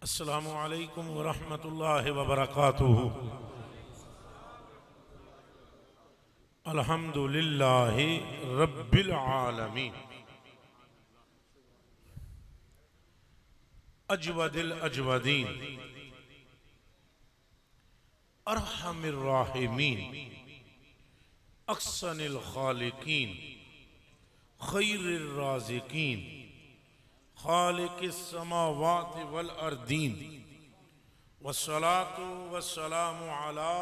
अस्सलामु अलैकुम वरहमतुल्लाहि वबरकातुहू। अल्हम्दुलिल्लाहि रब्बिल आलमीन। अजवदिल अजवदीन अरहमिर राहिमीन अक्सनिल खालिकीन खैरिर राज़िकीन खालिकिस समावाति वल अर्दीन वस्सलातु वस्सलामु अला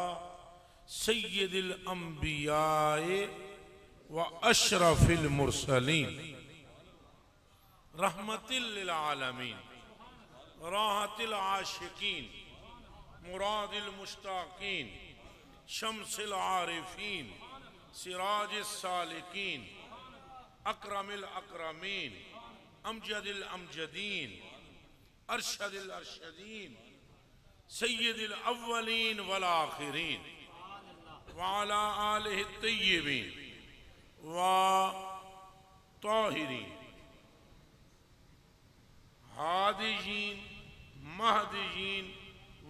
सय्यिदिल अंबियाए व अशरफिल मुरसलीन रहमतिल लिल आलमीन राहतिल आशिकीन मुरादिल मुश्ताकीन शम्सिल आरिफीन सिराजिस सालिकीन अकरमिल अकरमीन अमजदिल अमजदीन अरशदिल अरशदीन सय्यदिल अव्वलीन वल आखिरीन व अला आलिहि तय्यबीन व ताहिरीन हादियीन महदियीन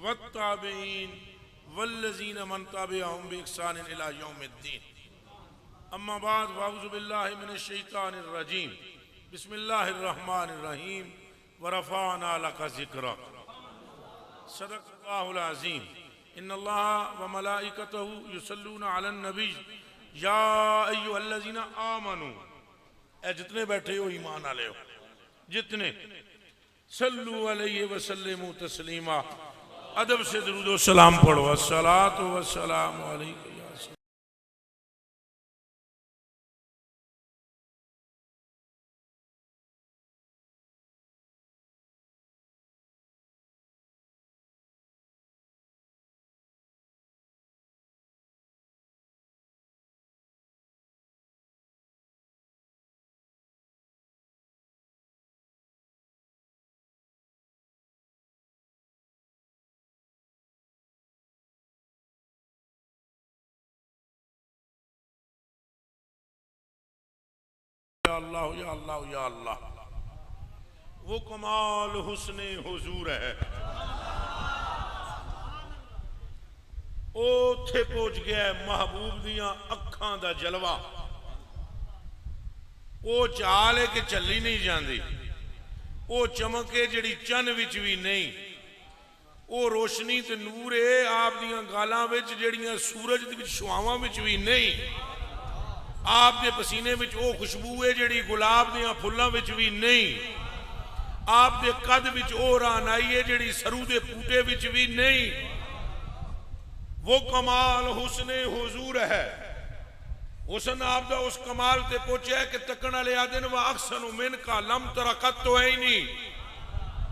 वत्ताबईन वल्लज़ीन मन तबिअहुम बिइहसान इला यौमिद्दीन। अम्मा बाद फअऊज़ु बिल्लाहि मिनश शैतानिर रजीम। बिस्मिल्लाहिर्रहमानिर्रहीम। व रफ़अना लका ज़िक्रक। सदक़ल्लाहुल अज़ीम। इन्नल्लाह व मलाइकतहु युसल्लूना अलन नबी या अय्युहल्लज़ीना आमनू। ए जितने बैठे हो ईमान वाले हो, जितने सल्लु अलैहि व सल्लिमू तस्लीमा। अदब से दुरूद व सलाम पढ़ो। अस्सलातु वस्सलामु अलैका या सय्यदी। या अल्लाह या अल्लाह या अल्लाह। वो कमाल हुस्ने हुजूर है, ओथे पहुंच गया महबूब दियां अखां दा जलवा। वो चाल है कि चली नहीं जाती, वो चमक है जिहड़ी चन विच भी नहीं, वो रोशनी ते नूर है आप दियां गालां विच जिहड़ियां सूरज दे विच छुआवां विच भी नहीं। आप दे पसीने विच वो खुशबू है जिहड़ी गुलाब दियां फुल्लां विच भी नहीं। आप दे कद विच वो रानाई है जिहड़ी सरू दे बूटे विच भी नहीं। वो कमाल हुस्ने हुजूर है। हुस्न आप दा उस कमाल ते पहुंचा है कि तकन वाले आदन व अहसनु मिनका लम तरा कत्तु ऐनी।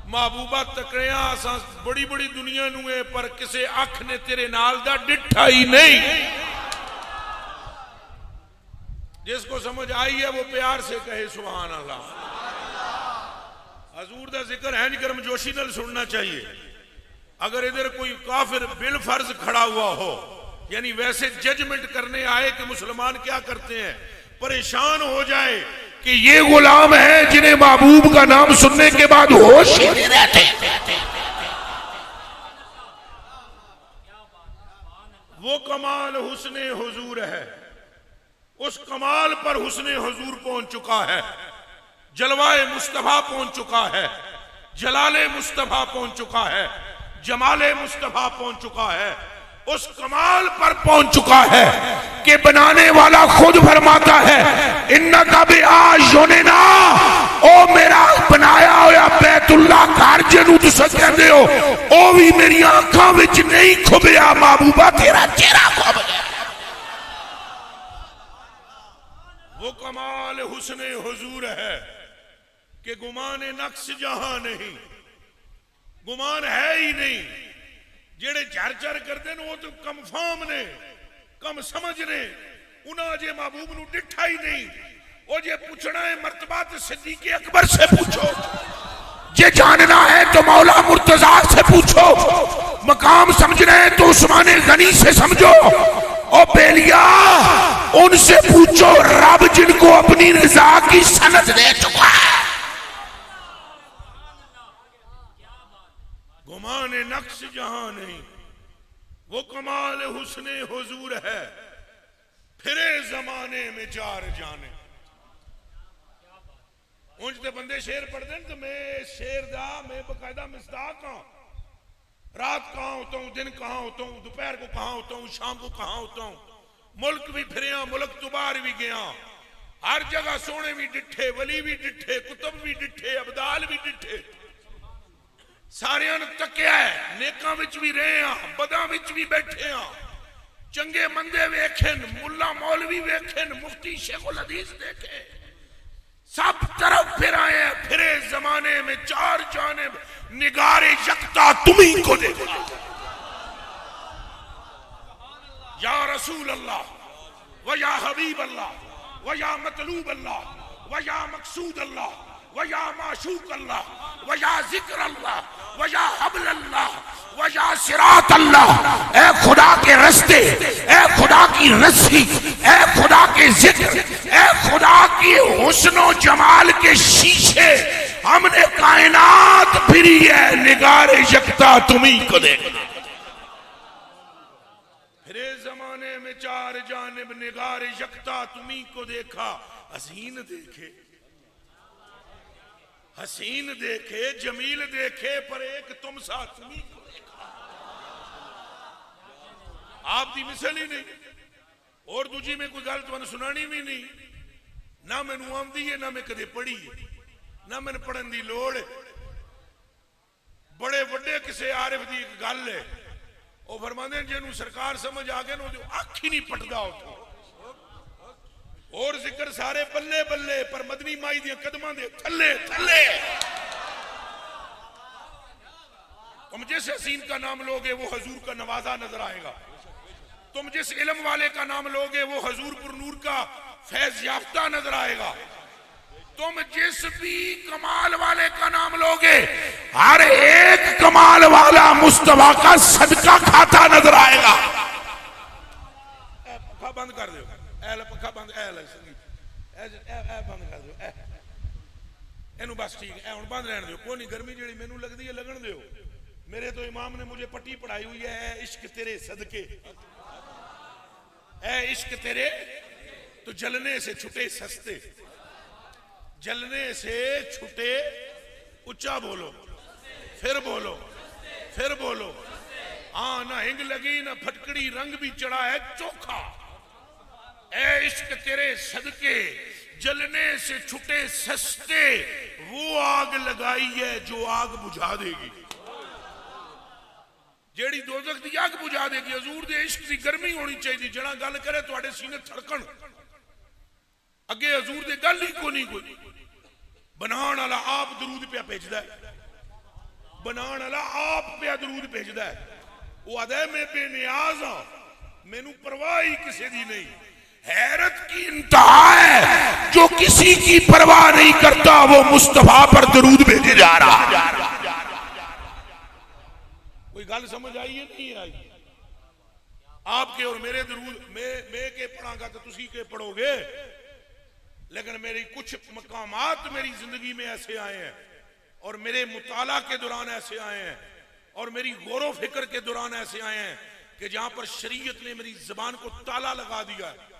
महबूबा तकड़िया असां बड़ी बड़ी दुनिया नूं है पर किसे अख ने तेरे नाल दा डिठा ही नहीं। जिसको समझ आई है वो प्यार से कहे सुभान अल्लाह। हजूर दा जिक्र है गर्मजोशी नाल सुनना चाहिए। अगर इधर कोई काफिर बिल फर्ज खड़ा हुआ हो, यानी वैसे जजमेंट करने आए कि मुसलमान क्या करते हैं, परेशान हो जाए कि ये गुलाम है जिन्हें महबूब का नाम सुनने के बाद होश ही नहीं रहते, वो कमाल हुस्ने हुजूर है। उस कमाल पर हुस्ने हुजूर पहुंच चुका है, जलवाए मुस्तफा पहुंच चुका है, जलाले मुस्तफा पहुंच चुका है, जमाले मुस्तफा पहुंच चुका है। उस कमाल पर पहुंच चुका है कि बनाने वाला खुद फरमाता है इन्नका बिआयुनिना, ओ मेरा बनाया होया बैतुल्ला घर जिन्हों तुसीं कहंदे हो ओ भी मेरी आंखां विच नहीं खुबिया, महबूबा तेरा चेहरा खुब गया। वो कमाल हुस्ने हुजूर है कि गुमाने नक्श जहां नहीं, गुमान है ही नहीं। जेड़े झर झर करते हैं वो तो कम फाम ने, कम समझ ने, उन्हें जे महबूब नूं डिठा ही नहीं। वो जे पूछना है मर्तबा तो सिद्दीक़ अकबर से पूछो, जे जानना है तो मौला मुर्तजा से पूछो, मकाम समझना है तो उस्मान गनी से समझो। ओ बेलिया उनसे पूछो रब जिनको अपनी रजा की सनद दे चुका है। समाने नक्श जहां नहीं, वो कमाल हुस्ने हुजूर है, फिरे जमाने में चार जाने। उंज ते बंदे शेर पढ़ते हैं तो मैं शेर दा मैं बकायदा मिसदाक हाँ। रात कहाँ होता हूँ, दिन कहाँ होता हूँ, दोपहर को कहाँ होता हूँ, शाम को कहाँ होता हूँ, मुल्क भी फिरिया, मुल्क तो बाहर भी गया, हर जगह सोने भी डिठे, वली भी डिठे, कुतुब भी डिठे, अबदाल भी डिठे, सारियां ने तकिया है, नेकां विच भी रहे हैं, बदां विच भी बैठे हैं, चंगे मंदे वेखे, मुल्ला मौलवी वेखे, मुफ्ती शेखुल हदीस देखे, सब तरफ फिर आए हैं, फिरे जमाने में चार जानिब, निगारे यकता तुम्ही को देखा। या रसूल अल्लाह व या हबीब अल्लाह व या मतलूब अल्लाह व या मकसूद अल्लाह व या माशूक अल्लाह व या जिक्र अल्लाह व या हब्ल अल्लाह व या सिरात अल्लाह। ए खुदा के रास्ते, ए खुदा की रस्सी, ए खुदा के जिक्र, ए खुदा की हुस्नो जमाल के शीशे, हमने कायनात फिरी है, निगारे यकता तुम्ही को देखा। फिरे जमाने में चार जानिब, निगारे यकता तुम्ही को देखा। हसीन देखे, हसीन देखे, जमील देखे, पर एक तुम सा तुम्ही को देखा। आप दी मिसल ही नहीं, और दूजी में कोई गल तुहानू सुनानी भी नहीं, ना मैनू आंदी है, ना मैं कदे पढ़ी है, ना मैंने पढ़न की लोड़ है। बड़े वड्डे किसी आरिफ की एक गल है, वो फरमाते हैं जिन्होंने सरकार समझ आ गए ना, अख ही नहीं पटदा उठो, और जिक्र सारे बल्ले बल्ले, पर मदनी माई दी कदमां दे थल्ले थल्ले। तुम जिस हसीन का नाम लोगे वो हजूर का नवाजा नजर आएगा, तुम जिस इल्म वाले का नाम लोगे वो हजूर पुर नूर का फैज याफ्ता नजर आएगा, तुम जिस भी कमाल वाले का नाम लोगे हर एक कमाल वाला मुस्तफा का सदका खाता नजर आएगा। पखा बंद कर दो, पखा बंद, बंद कर दो, एनू बस ठीक है, हुण बंद रहने दो, कोई नहीं, गर्मी जी मैनू लगती है लगन दो। मेरे तो इमाम ने मुझे पट्टी पढ़ाई हुई है, इश्क तेरे सदके, ऐ इश्क तेरे तो जलने से छुटे सस्ते, जलने से छुटे, ऊंचा बोलो, फिर बोलो, फिर बोलो। हाँ, ना हिंग लगी ना फटकड़ी, रंग भी चढ़ा है चोखा। ऐ इश्क तेरे सदके, जलने से छुटे सस्ते, वो आग लगाई है जो आग बुझा देगी, जेड़ी दोजख दी आग बुझा देगी। हजूर दे इश्क दी गर्मी होनी चाहिए, जड़ा गल करे तुहाडे सीने धड़कन। अगे हजूर दे गल ही कोई, बनाने वाला आप दरूद पे भेजदा है, बनाने वाला आप पे दरूद भेजदा है। वो आदा है मैं बेनियाज हाँ, मैनू परवाह ही किसी दी नहीं। हैरत की इंतहा है, जो किसी की परवाह नहीं करता वो मुस्तफा पर दरूद भेजे जा रहा। कोई गल समझ आई है नहीं आई? आपके और मेरे दरूद मैं के पढ़ांगा तो तुसी के पढ़ोगे, लेकिन मेरी कुछ मकामात मेरी जिंदगी में ऐसे आए हैं और मेरे मुताला के दौरान ऐसे आए हैं और मेरी गौर फिक्र के दौरान ऐसे आए हैं कि जहां पर शरीयत ने मेरी जबान को ताला लगा दिया है।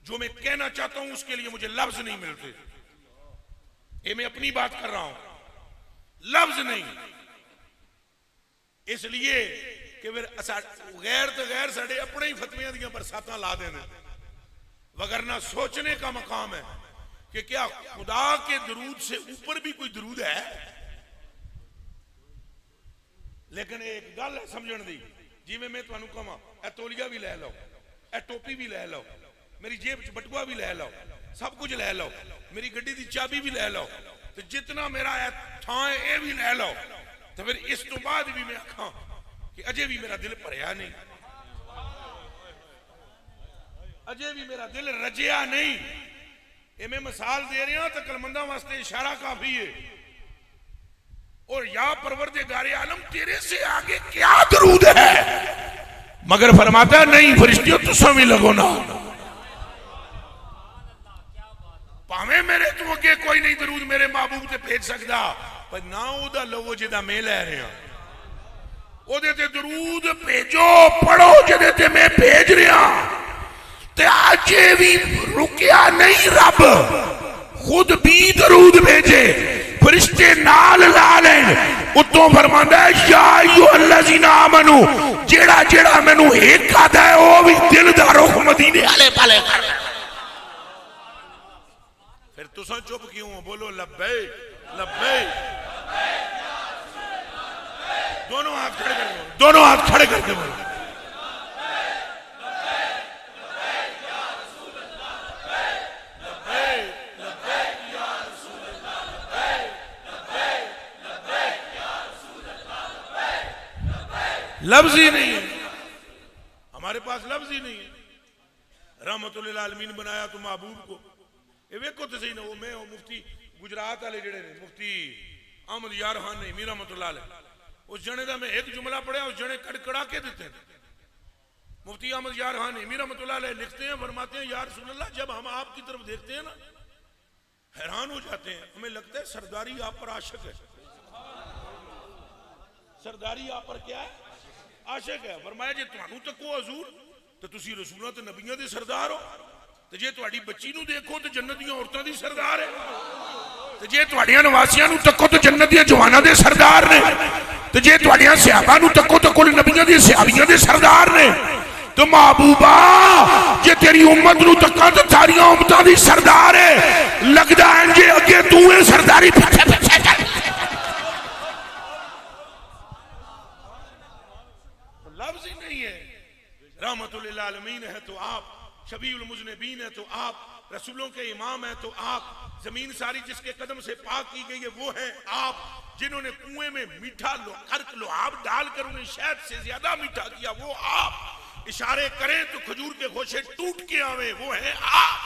जो मैं कहना चाहता हूं उसके लिए मुझे लफ्ज नहीं मिलते। ये मैं अपनी बात कर रहा हूं, लफ्ज नहीं, इसलिए कि फिर गैर तो गैर साढ़े अपने ही फतवियां दियां बरसातां ला देने, वगरना सोचने का मकाम है कि क्या खुदा के दरूद से ऊपर भी कोई दरूद है। लेकिन एक गल है समझण दी, जिवें मैं तुहानू कहां ए तौलिया भी लै लो, ए टोपी भी लै लो, मेरी जेब च बटुआ भी लै लो, सब कुछ लै लो, मेरी गड्डी की चाबी भी लै लो, तो जितना मेरा थां है यह भी लै लो, तो फिर इस तो बाद भी मैं आखां कि अजे भी मेरा दिल भरिया नहीं, अजे भी मेरा दिल रजिया नहीं। ये मैं मिसाल दे रहा तो कलमंदा वास्ते इशारा काफी है। और या परवरदिगारे आलम तेरे से आगे क्या दरूद है, मगर फरमाता नहीं फरिश्तियों तुसां भी लगो ना, भावें मेरे तो अगे कोई नहीं दरूद मेरे महबूब ते भेज सकदा, पर ना ओदा लवो जिदा मैं लै रहा। ओदे ते दरूद भेजो, पढ़ो जिहदे ते मैं भेज रहा। ते अजे भी रुकिया नहीं, रब खुद भी दरूद भेजे, फरिश्ते नाल ला लेन। उतों फरमांदा है या अय्युहल्लज़ीना आमनू, जेड़ा जेड़ा मैनू हिक आता है वो भी दिल दा रुख मदीने वाले पाले कर। फिर तुसा चुप क्यों हो? बोलो लब्बैक लब्बैक। दोनों हाथ खड़े कर दो, दोनों हाथ खड़े कर दो। लफ्ज ही नहीं है हमारे पास, लफ्ज ही नहीं है। रहमतुल लिल आलमीन बनाया तो महबूब को। ये वेखो तो सही ना, वो मैं मुफ्ती गुजरात वाले जेड़े ने, मुफ्ती अहमद यार खान ने मीर रहमतुल्लाह अलैह, उस जने का मैं एक जुमला पढ़िया, उस जने कड़कड़ा के देते हैं। मुफ्ती अहमद यार खान मीर रहमतुल्लाह अलैह लिखते हैं, फरमाते हैं या रसूल अल्लाह, जब हम आपकी तरफ देखते हैं ना हैरान हो जाते हैं, हमें लगता है सरदारी आप पर आशिक है। सरदारी आप पर क्या है? आशिक है। फरमाया जे तुहानू तको हजूर तो तुसी रसूलां ते नबियां दे सरदार हो, ते जे तुहाडी बच्ची नू देखो तो जन्नत दी औरतां दी सरदार है, ते जे तुहाडियां नवासियां नू तको तो जन्नत दी जवानां दे सरदार ने, ते जे तुहाडियां सहाबा नू तको तो कुल नबियां दी सहाबियां दे सरदार ने। तो महबूबा जे तेरी उम्मत नू तका तो सारियां उम्मतां दी सरदार है। लगदा है जे अगे तू है सरदारी पीछे पीछे चल। लफ्ज ही नहीं है। रहमतुल लिल आलमीन है तो आप, शफीउल मुज़निबीन है तो आप, रसूलों के इमाम है तो आप, जमीन सारी जिसके कदम से पाक की गई है वो है आप, जिन्होंने कुएं में मीठा अर्क लोहाब डालकर उन्हें शहद से ज्यादा मीठा किया वो आप, इशारे करें तो खजूर के खोशे टूट के आवे वो है आप,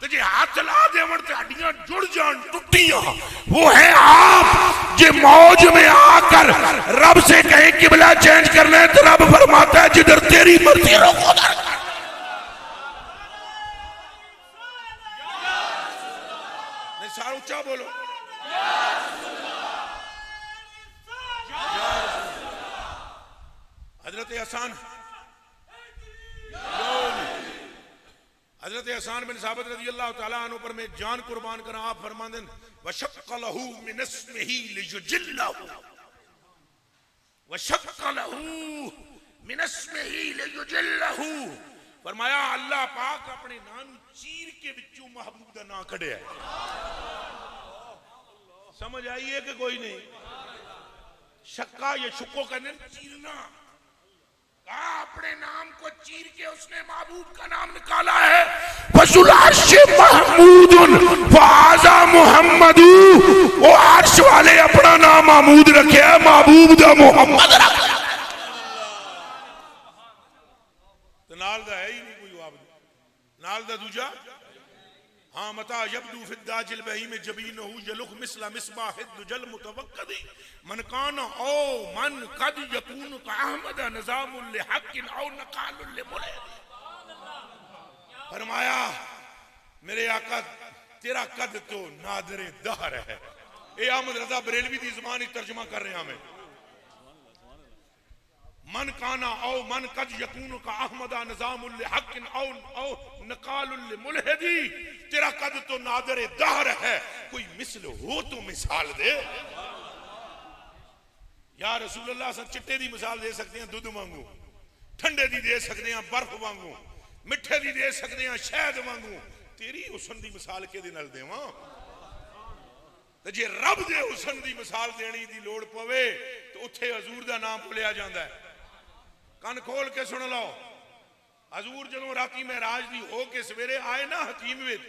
तो जे हाथ ला देवन ते हड्डियां जुड़ जान टूटियां वो है आप। जे मौज में आकर रब से कहे किबला चेंज करना है तो रब फरमाता है जिधर तेरी मर्जी रोको उधर। सारा ऊंचा बोलो। हजरत हसन हजरत हसन बिन साबित रज़ी अल्लाह तआला अन्हु पर मैं जान कुर्बान करा। आप फरमाते हैं वशक्क लहू मिन इस्मिही लियुजिल्लहु, वशक्क लहू मिन इस्मिही लियुजिल्लहु। फरमाया अल्लाह पाक अपने नाम चीर के विचों महबूब दा नाम कढ़िया। समझ आई है कि कोई नहीं? शक्का ये शुक्को कहने चीरना, अपने नाम को चीर के उसने महबूब का नाम निकाला है। फजुल अर्श महमूदुन फाजा मुहम्मदू, वो अर्श वाले अपना नाम महमूद रखे है, महबूब दा मुहम्मद रखा। तो नाल दा है ही नहीं कोई आप नाल दा दूजा। हाँ मता यब्दू फिद्दाजिल बही में जबीनहू यलुख मिसला मिसबाहिद जल मुतवक्कदी मन काना ओ मन कद यकून का अहमद निजामुल लिहक्किन औ नकालुल लिमुलह। फरमाया मेरे आका तेरा कद तो नादरे दहर है। ए अहमद रजा बरेलवी दी ज़बानी तर्जुमा कर रहे हैं हमें। मन काना औ मन कद यकून का अहमद निजामुल लिहक्किन औ नकालुल लिमुलहदी। तेरा कद तो नादरे दहर है, कोई मिसल हो तो मिसाल दे। या रसूल अल्लाह सा चिट्टे दी मिसाल दे सकते हैं दूध वांगू, ठंडे दी दे सकते हैं बर्फ वांगू, मिठे दी दे सकते हैं शहद वांगू। तेरी हुसन दी मिसाल के नाल देवां? ते जे रब दे हुसन दी मिसाल देनी दी लोड़ पवे तो उत्थे हजूर दा नाम भुलिया जांदा है। कन खोल के सुन लो। हजूर जदों राती महराज दी हो के सवेरे आए ना हकीम विच,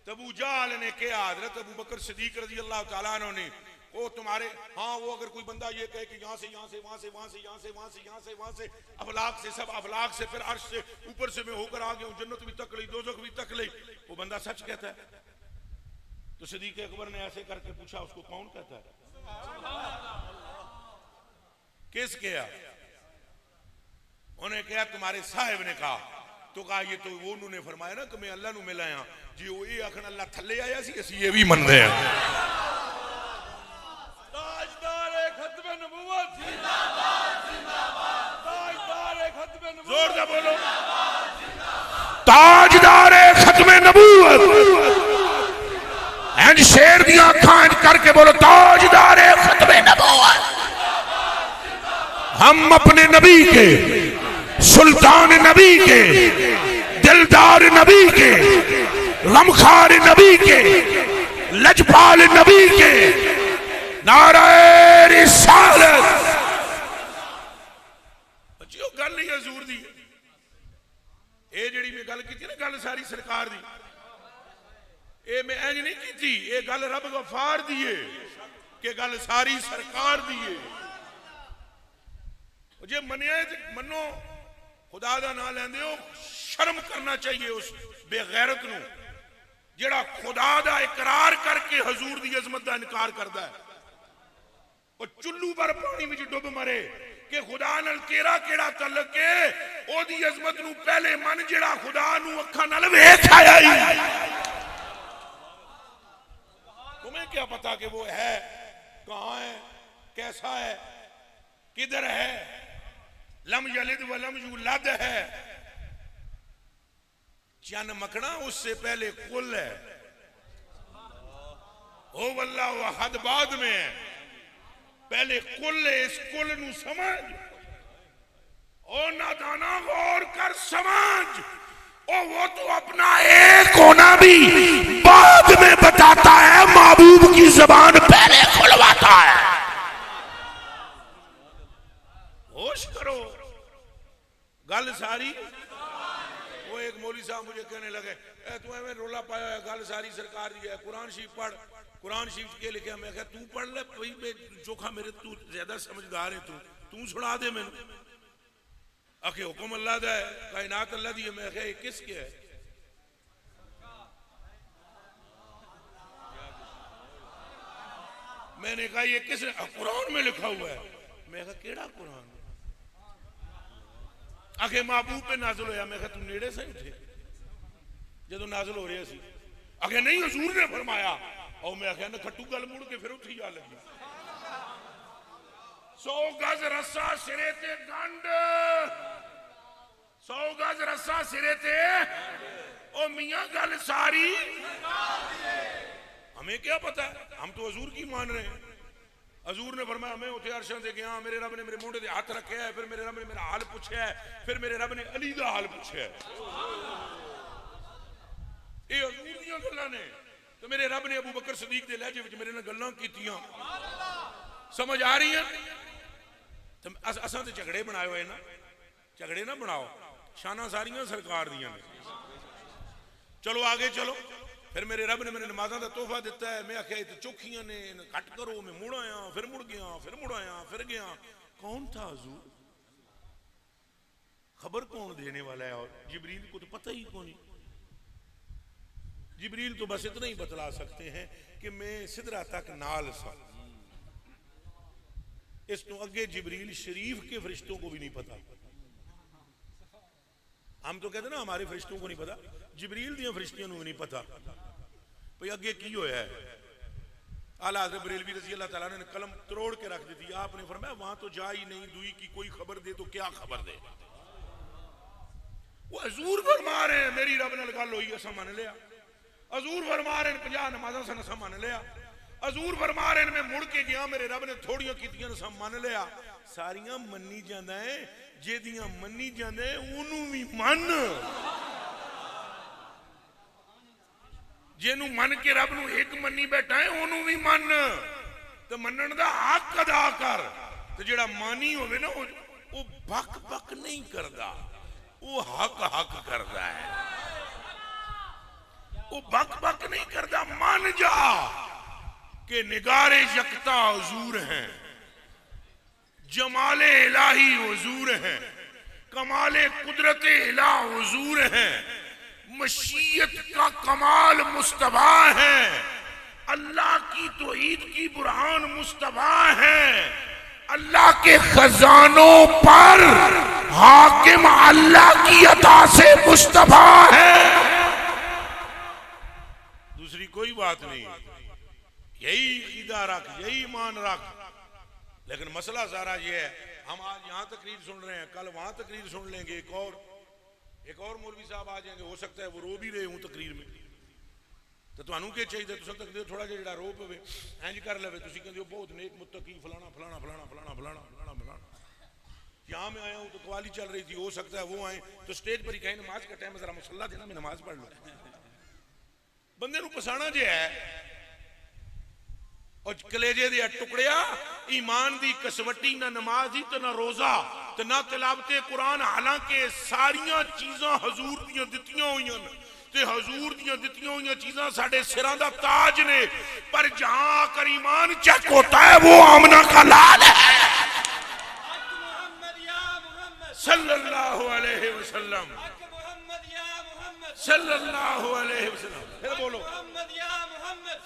तबू जाल ने कहा हजरत अबू बकर सिद्दीक रजी अल्लाह तआला अन्हु ने, वो तुम्हारे हाँ वो अगर कोई बंदा ये कहे कि यहाँ से यहाँ से वहां से वहां से यहाँ से वहां से यहाँ से वहां से अफलाक से सब अफलाक से फिर अर्श से ऊपर से मैं होकर आ गया हूँ, जन्नत भी तक ली दोज़ख भी तक ली, वो बंदा सच कहता है? तो सिद्दीक अकबर ने ऐसे करके पूछा उसको कौन कहता है? किस किया? उन्हें कहा तुम्हारे साहिब ने कहा। तो कहा ये तो वो उन्होंने फरमाया ना कि मैं अल्लाह नू मिला आया जी, वो ये आखन अल्लाह थल्ले आया सी, असी ये भी मनदे हैं। ताजदार खत्म नबुव्वत जिंदाबाद जिंदाबाद। नबूवत। एंड शेर दियां अखां करके बोलो ताजदारे खत्मे नबूवत। हम अपने नबी के, सुल्तान नबी के, दिलदार नबी के, गमखार नबी के, लजपाल नबी के नारे रिसालत। बच्चियों गल ही हजूर दी ये जिहड़ी मैं गल की ना, गल सारी सरकार दी, ये मैं इंज नहीं की, ये गल रब गफार दी है कि गल सारी सरकार दी है। जे मनिया मनो खुदा दा नाम लैंदे हो, शर्म करना चाहिए उस बेगैरत नूं जेड़ा खुदा दा इकरार करके हजूर दी अजमत दा इनकार करता है। और चुल्लू पर पानी में डुब मरे कि खुदा नाल तेरा केड़ा तल्लक है, ओदी अजमत नूं पहले मन जेड़ा खुदा नूं अखां नाल वेख आया ही। तुम्हें क्या पता कि वो है कहां है, कैसा है, किधर है, लम यलिद व लम यूलद है। चन मकना उससे पहले कुल है, ओ वल्लाह वहद बाद में है, पहले कुल है। इस कुल नू समझ, ओ नादाना गौर कर समझ, ओ वो तो अपना एक होना भी बाद में बताता है, महबूब की जबान पहले खुलवाता है। होश करो गल सारी। वो एक मौलवी साहब मुझे कहने लगे, तू एवं रोला पाया है, गल सारी सरकार दी है, कुरान शरीफ पढ़, कुरान शरीफ के लिखा। मैं कहा तू पढ़ ले भाई, चोखा मेरे, तू ज्यादा समझदार है, तू सुना दे मैंने। आखे हुक्म अल्लाह दा है, कायनात अल्लाह दी है। मैं कहा किसके है? मैंने कहा ये किस कुरान में लिखा हुआ है। मैं कहा केड़ा कुरान? आखे महबूब पे नाजुल होया। मैं कहा तू नेड़े से उठे जो नाजुल हो रहा सी? आखे नहीं हजूर ने फरमाया। और मैं आख्या ना खट्टू गल मुड़ के फिर उठी जा लगी। 100 गज रस्सा सिरे ते गंड, 100 गज रस्सा सिरे ते। ओ मियां गल सारी हमें क्या पता है, हम तो हजूर की मान रहे हैं। हजूर ने फरमाया मैं उठे अरशा से गया, मेरे रब ने मेरे मोढे ते हाथ रखे है, फिर मेरे रब ने मेरा हाल पूछा है, फिर मेरे रब ने अली दा हाल पूछा है। ये हजूर दी गल्लां ने। तो मेरे रब ने अबू बकर सदीक दे लहजे विच मेरे नाल गल्लां कीतियां। समझ आ रही है? तो असां ते झगड़े बनाए हुए ना, झगड़े ना बनाओ, शाना सारियां सरकार दियां ने। चलो आगे चलो। फिर मेरे रब ने मैंने नमाज़ां दा तोहफा दिता है। मैं आख्या तो चौखियां ने, कट करो। मैं मुड़ आया, फिर मुड़ गया, फिर मुड़ आया, फिर गया। कौन था हजूर? खबर कौन देने वाला है? और जिब्रील को तो पता ही कौन है। जिब्रील तो बस इतना ही बतला सकते हैं कि मैं सिदरा तक नाल सा। इस तो अगे जिब्रील शरीफ के फरिश्तों को भी नहीं पता। हम तो कहते ना हमारे फरिश्तों को नहीं पता, जिब्रील दी फरिश्तियों को भी नहीं पता भाई अगे की होया है। आला हज़रत बरेलवी रज़ी अल्लाह ताला ने कलम तोड़ के रख दी थी। आपने फरमाया वहां तो जा ही नहीं, दुई की कोई खबर दे तो क्या खबर दे। वो हजूर फरमा रहे हैं मेरी रब नाल गल होई, असां मान लिया। हजूर फरमा रहे हैं 50 नमाज़ां सन, असां मान लिया। हजूर फरमा रहे हैं मैं मुड़ के गया, मेरे रब ने थोड़ियां कीतियां, असां मान लिया। सारियां मन्नी जांदा है, जेदियां मन्नी जांदा है ओनू भी मन। जेनू मन के रब नू एक मन्नी बैठा है ओनू भी मन। तो मनन दा हक अदा कर। तो जेड़ा मानी होवे ना वो बक बक नहीं करदा, वो हक हक करदा है। वो बक बक नहीं करदा। मान जा कि निगारे यकता हुजूर हैं, जमाले इलाही हुजूर हैं, कमाले कुदरत इला हुजूर हैं, मशीयत का कमाल मुस्तफा है, अल्लाह की तौहीद की बुरहान मुस्तफा है, अल्लाह के खजानों पर हाकिम अल्लाह की अता से मुस्तफा है। दूसरी कोई बात नहीं। यही ईदा रख, यही ईमान रख। लेकिन मसला सारा ये है, हम आज यहां तकरीर सुन रहे हैं, कल वहां तकरीर सुन लेंगे। एक और मौलवी साहब आ जाएंगे, हो सकता है वो रो भी रहे हूं तकरीर में, तो तुहानू क्या चाहिए? तुम तकते हो थोड़ा जिहा रो पवे इंज कर लवे, तुम कहते हो बहुत नेक मुत्तकी फलाना फलाना फलाना फलाना फलाना फलाना फलाना। यहाँ मैं आया हूँ तो कवाली चल रही थी, हो सकता है वो आए तो स्टेज पर ही कहें नमाज का टाइम, जरा मुसल्ला देना मैं नमाज पढ़ लूँ। बंदे नूं पसाना जे है और कलेजे दे टुकड़िया ईमान दी कसवटी, ना नमाज ही तो ना रोजा तो ना तिलावते कुरान। हालांकि सारिया चीज़ां हजूर दियां दित्तियां हुईयां ते हजूर दियां दित्तियां हुईयां चीज़ां साडे सिरां दा ताज ने, पर जहां आकर ईमान चेक होता है वो आमना का लाल है सल्लल्लाहु अलैहि वसल्लम, सल्लल्लाहु अलैहि वसल्लम। फिर बोलो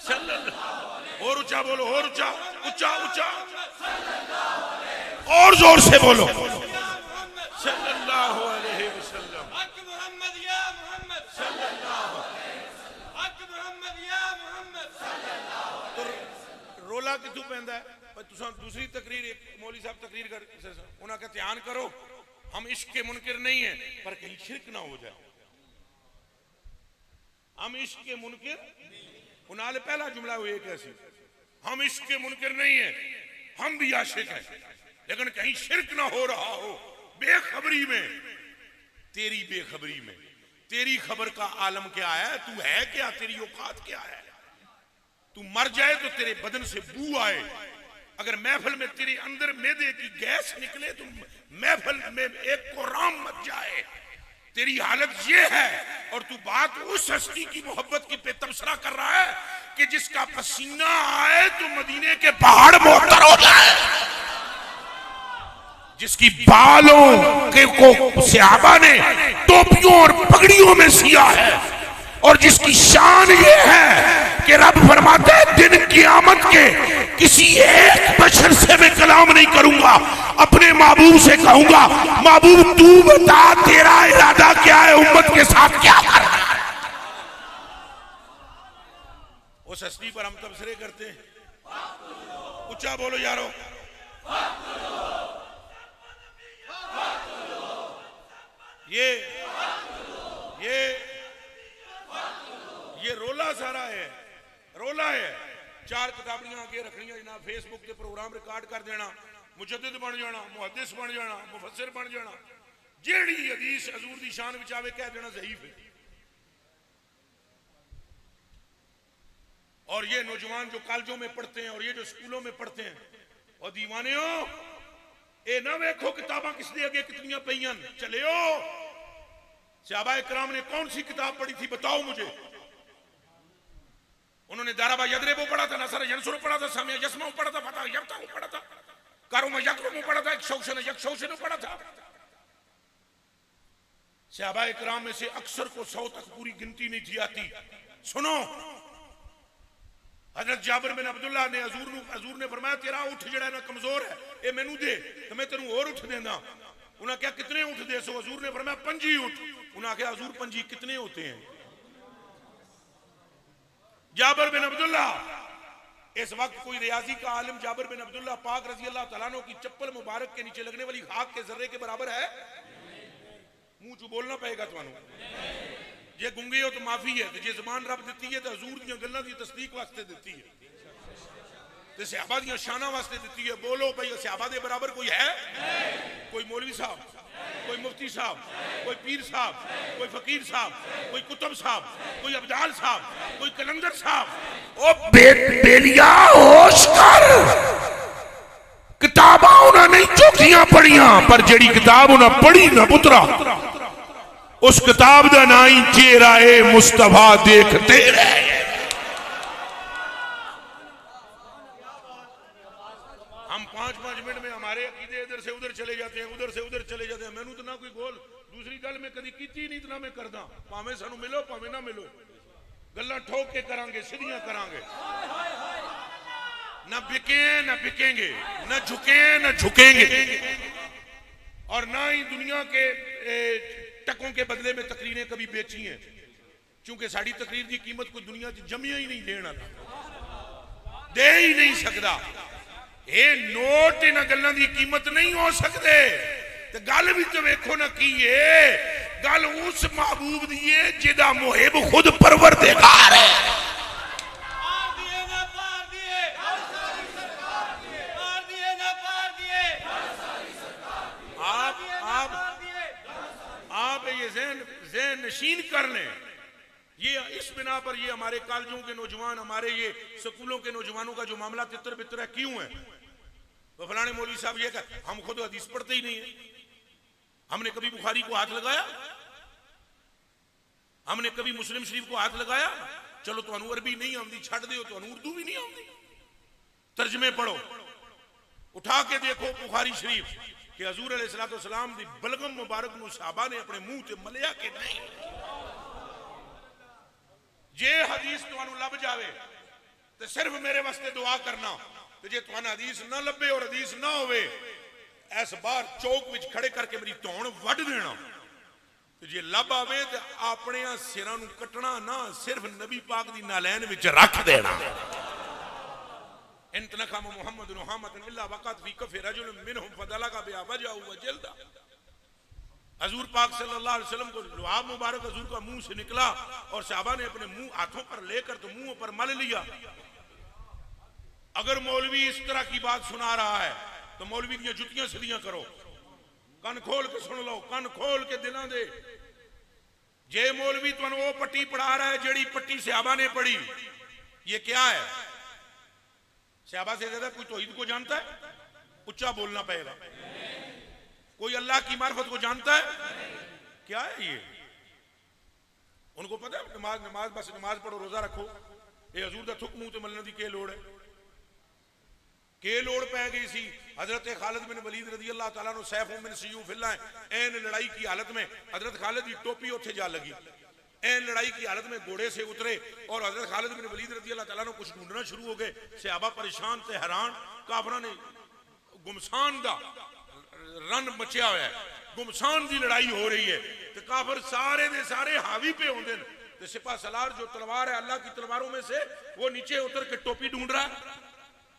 सल्लल्लाहु, और ऊंचा बोलो, और ऊंचा ऊंचा ऊंचा, और जोर से बोलो सल्लल्लाहु अलैहि वसल्लम। तो रोला कितों पैंदा है? तुसां दूसरी तकरीर, एक मौली साहब तकरीर कर उन्होंने कहा ध्यान करो हम इश्क के मुनकिर नहीं है, पर कहीं शिरक ना हो जाए। हम इश्क के मुनकिर, उन्होंने पहला जुमला वो एक ऐसी, हम इश्क के मुनकिर नहीं है, हम भी आशिक हैं, लेकिन कहीं शिरक ना हो रहा हो बेखबरी में। तेरी बेखबरी में तेरी खबर का आलम क्या है? तू है क्या? तेरी औकात क्या है? तू मर जाए तो तेरे बदन से बू आए, अगर महफिल में तेरे अंदर मैदे की गैस निकले तो महफिल में एक को राम मच जाए। तेरी हालत ये है, और तू बात उस हस्ती की मोहब्बत की पे तबसरा कर रहा है कि जिसका पसीना आए तो मदीने के पहाड़ मोहतर हो जाए, जिसकी बालों के को सहाबा ने टोपियों और पगड़ियों में सिया है, और जिसकी शान ये है कि रब फरमाता है दिन क़यामत के किसी एक बशर से मैं कलाम नहीं करूंगा, अपने महबूब से कहूंगा महबूब तू बता तेरा इरादा क्या है, उम्मत के साथ क्या करना है। उस हस्ती पर हम तबसरे करते हैं। ऊंचा बोलो यारो, ये रोला सारा है, रोला है। चार किताबियां आगे रखनिया जनाब, फेसबुक के प्रोग्राम रिकॉर्ड कर देना, मुजद्दिद बन जाना, मुहद्दिस बन जाना, मुफस्सिर बन जाना, जेड़ी हदीस हजूर दी शान विच आवे कह देना ज़ईफ है। और ये नौजवान जो कॉलेजों में पढ़ते हैं और ये जो स्कूलों में पढ़ते हैं, और दीवानियों ए ना वेखो किताबां किस दे अगे कितनियां पईयां, चले हो सहाबा इकराम ने कौन सी किताब पढ़ी थी बताओ मुझे। उन्होंने दाराबा यदरेबो पढ़ा था, नसर यंसुर पढ़ा था, सामिया यस्मा पढ़ा था, फतह यफ्ताह पढ़ा था, कारुमा यकरुम पढ़ा था, यकशौशन पढ़ा था। सहाबा इकराम में से अक्सर को 100 तक पूरी गिनती नहीं थी आती। सुनो, हजरत जाबिर बिन अब्दुल्ला ने हजूर ने फरमाया तेरा उठ जड़ा ना कमजोर है, ये मैनू दे तो मैं तेनू और उठ देना। उन्हें क्या कितने उठ दे सो? हजूर ने फरमाया 5 उठ। उन्हें आख्या हजूर 5 कितने होते हैं? जाबिर बिन अब्दुल्ला, इस वक्त कोई रियाजी का आलिम जाबिर बिन अब्दुल्ला पाक रजी अल्लाह तआला अन्हु की चप्पल मुबारक के नीचे लगने वाली खाक के जर्रे के बराबर है? मुंह चू बोलना पड़ेगा तुहानू। जे गुंगे हो तो माफी है, जे ज़बान रब दिती है तो हजूर दी गल्लां दी तस्दीक वास्ते दिती है, ते सहाबा दी शाना वास्ते दिती है। बोलो भाई सहाबा दे बराबर कोई है? कोई मौलवी साहब, कोई मुफ्ती साहब, कोई पीर साहब, कोई फकीर साहब, कोई कुतुब साहब, कोई अब्दाल साहब, कोई कलंदर साहब। ओ बेलिया होश कर, किताबां उन्हें नहीं चौकियां पढ़ियां, पर जेड़ी किताब उन्हें पढ़ी ना पुत्रा, उस किताब का ना ही चेहरा ए मुस्तफा देखते रहे। हम 5-5 मिनट में हमारे अकीदे इधर से उधर चले जाते हैं, उधर से उधर चले जाते हैं। मैनू तो ना कोई गोल दूसरी गल में कभी की नहीं, इतना मैं करदा, भावें सानू मिलो भावें ना मिलो, गल्लां ठोक के करांगे, सीधियां करांगे, ना बिके ना बिकेंगे, ना झुके ना झुकेंगे, और ना ही दुनिया के टकों के बदले में तकरीरें कभी बेची हैं, क्योंकि साड़ी तकरीर की कीमत कोई दुनिया की जमिया ही नहीं देना, दे ही नहीं सकता। ये नोट इन गल्लां दी कीमत नहीं हो सकते। तो गल भी तो वेखो ना की है, गल उस महबूब दी है जिदा मुहिब खुद परवरदिगार है। नशीन कर लें। ये इस बिना पर ये हमारे कॉलेजों के नौजवान, हमारे ये स्कूलों के नौजवानों का जो मामला तितर बितर है, क्यों है? तो फलाने मौलवी साहब ये कहा हम खुद हदीस पढ़ते ही नहीं है, हमने कभी बुखारी को हाथ लगाया, हमने कभी मुस्लिम शरीफ को हाथ लगाया। चलो तो अरबी नहीं आती छड़ दो, तो उर्दू भी नहीं आती, तर्जमे पढ़ो, उठा के देखो बुखारी शरीफ कि हजूर अलैहिस्सलाम दी बलगम मुबारक नूं सहाबा ने अपने मुंह ते मलिया कि नहीं। जे हदीस तुहानू लभ जावे तो सिर्फ मेरे वास्ते दुआ करना, तो जे तुहानू हदीस ना लभे और हदीस ना होवे, इस बार चौक विच खड़े करके मेरी धौण वड देना। तो जे लब आवे तो अपने सिरां नूं कटना ना, सिर्फ नबी पाक दी नालैन विच रख देना। इंतनखम मुहम्मद मुहम्मद इल्ला वक़त फी कफ़ रजुल मिनहुम फदलका बिहा वजहु व जल्दा। हजूर पाक सल्लल्लाहु अलैहि वसल्लम को लुआब मुबारक हजूर का मुंह से निकला और सहाबा ने अपने मुंह हाथों पर लेकर तो मुंह पर मल लिया। अगर मौलवी इस तरह की बात सुना रहा है तो मौलवी की जुतियां सीधियां करो, कन खोल के सुन लो, कन खोल के दिलों दे। जे मौलवी तुम वो पट्टी पढ़ा रहा है जेड़ी पट्टी सहाबा ने पढ़ी, ये क्या है? सहाबा से ज्यादा कोई तौहीद को जानता है? उच्चा बोलना पड़ेगा। कोई अल्लाह की मार्फत को जानता है? क्या है ये? उनको पता है नमाज नमाज बस नमाज पढ़ो, रोजा रखो, ये हजूर दा थुक मुंह ते मलने दी के लोड़ है? के लोड़ पै गई सी? हजरत खालिद बिन वलीद रजी अल्लाह तआला नु सैफ मिन सियूफिल्लाह, ऐन लड़ाई की हालत में हजरत खालिद की टोपी उठे जा लगी, ऐन लड़ाई की हालत में घोड़े से उतरे और हजरत खालिद बिन वलीद रजी अल्लाह तआला नु कुछ ढूंढना शुरू हो गए। सहाबा परेशान थे, हैरान, काफिरां ने गुमसान दा रन मचिया हुआ है, गुमसान की लड़ाई हो रही है, तो काफिर सारे दे सारे हावी पे होंगे। तो सिपा सलार जो तलवार है अल्लाह की तलवारों में से, वो नीचे उतर के टोपी ढूंढ रहा है।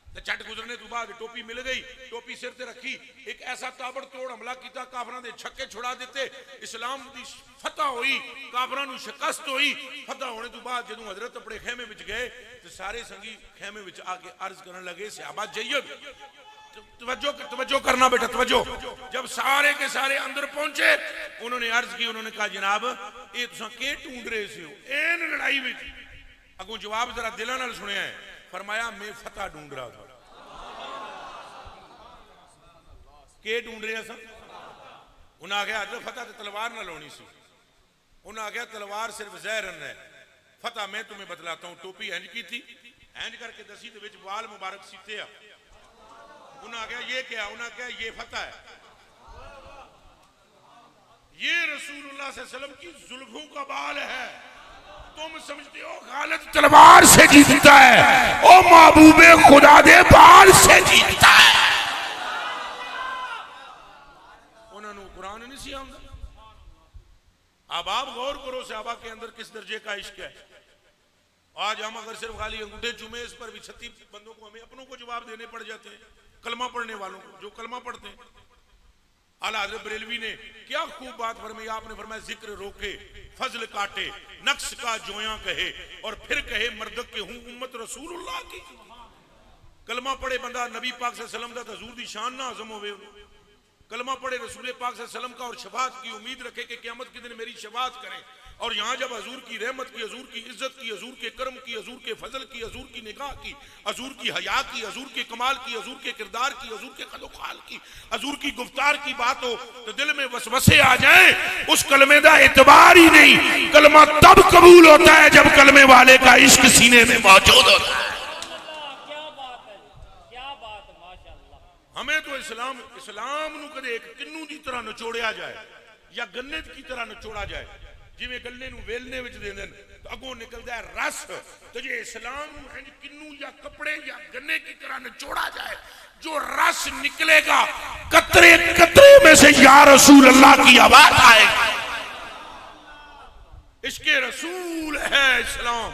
तो चट गुजरने के बाद टोपी मिल गई, टोपी सिर ते रखी, एक ऐसा ताबड़तोड़ हमला किया, काफिरां दे छक्के छुड़ा दिते, इस्लाम की फतह हुई, काफिरां नूं शिकस्त हुई। फतह होने तो बाद जदों हजरत अपने खेमे विच गए तो सारे संगी खेमे विच आके अर्ज करने लगे, सहाबा जय्यद तवज्जो करना बेटा, तवज्जो। जब सारे के सारे अंदर पहुंचे उन्होंने अर्ज की, उन्होंने कहा जनाब ये तुसां के ढूंढ रहे सी एन लड़ाई में? अगों जवाब जरा दिल नाल सुनिया है, फरमाया मैं फतह ढूंढ रहा था। के ढूंढ रहे सा? उन्हें आख्या हजरत फतह तो तलवार ना लानी सी। उन्हें आख्या तलवार सिर्फ जहरन है, फतह मैं तुम्हें बतलाता हूं। टोपी इंज की थी, इंज करके दसी दे विच वाल मुबारक सीते आ। उन्हें आख्या ये क्या? उन्हें क्या ये फतह है, ये रसूलुल्लाह सल्लल्लाहु अलैहि वसल्लम की जुल्फों का बाल है। तुम समझते हो खालिद तलवार से जीतता है, ओ महबूबे खुदा दे बाल से जीतता है। उन्होंने कुरान नहीं सी आंदा। अब आप गौर करो सहाबा के अंदर किस दर्जे का इश्क है। आज हम अगर सिर्फ खाली अंगूठे चूमे इस पर भी 36 बंदों को, हमें अपनों को जवाब देने पड़ जाते हैं, कलमा पढ़ने वालों को जो कलमा पढ़ते हैं। आला हज़रत बरेलवी ने क्या खूब बात फरमाई, आपने फरमाया जिक्र रोके फजल काटे नक्श का जोया कहे और फिर कहे मर्द के हूं उम्मत रसूलुल्लाह की। कलमा पढ़े बंदा नबी पाक सल्लल्लाहु अलैहि वसल्लम दा हजूर दी शान ना आजम होवे, कलमा पढ़े रसूल पाक सल्लल्लाहु अलैहि वसल्लम का और शफाअत की उम्मीद रखे कि क़यामत के दिन मेरी शफाअत करें। और यहाँ जब हजूर की रहमत की, हजूर की इज्जत की, हजूर के कर्म की, हजूर के फजल की, हजूर की निगाह की, हजूर की हया की, हजूर के कमाल की, हजूर के किरदार की, हजूर के कदोखाल की, हजूर की गुफ्तार की बात हो तो दिल में वसवसे आ जाए, उस कलमे का एतबार ही नहीं। कलमा तब कबूल होता है जब कलमे वाले का इश्क सीने में मौजूद होता है। हमें तो इस्लाम नूं कदे एक किन्नू की तरह निचोड़िया जाए या गन्ने की तरह निचोड़ा जाए, जिवें गन्ने नूं वेलने विच देंदे ने तो अगों निकलदा है रस। तो जे इस्लाम नूं इंज किन्नू या कपड़े या गन्ने की तरह निचोड़ा जाए, जो रस निकलेगा कतरे कतरे में से या रसूल अल्लाह की आवाज आएगी। इसके रसूल है इस्लाम।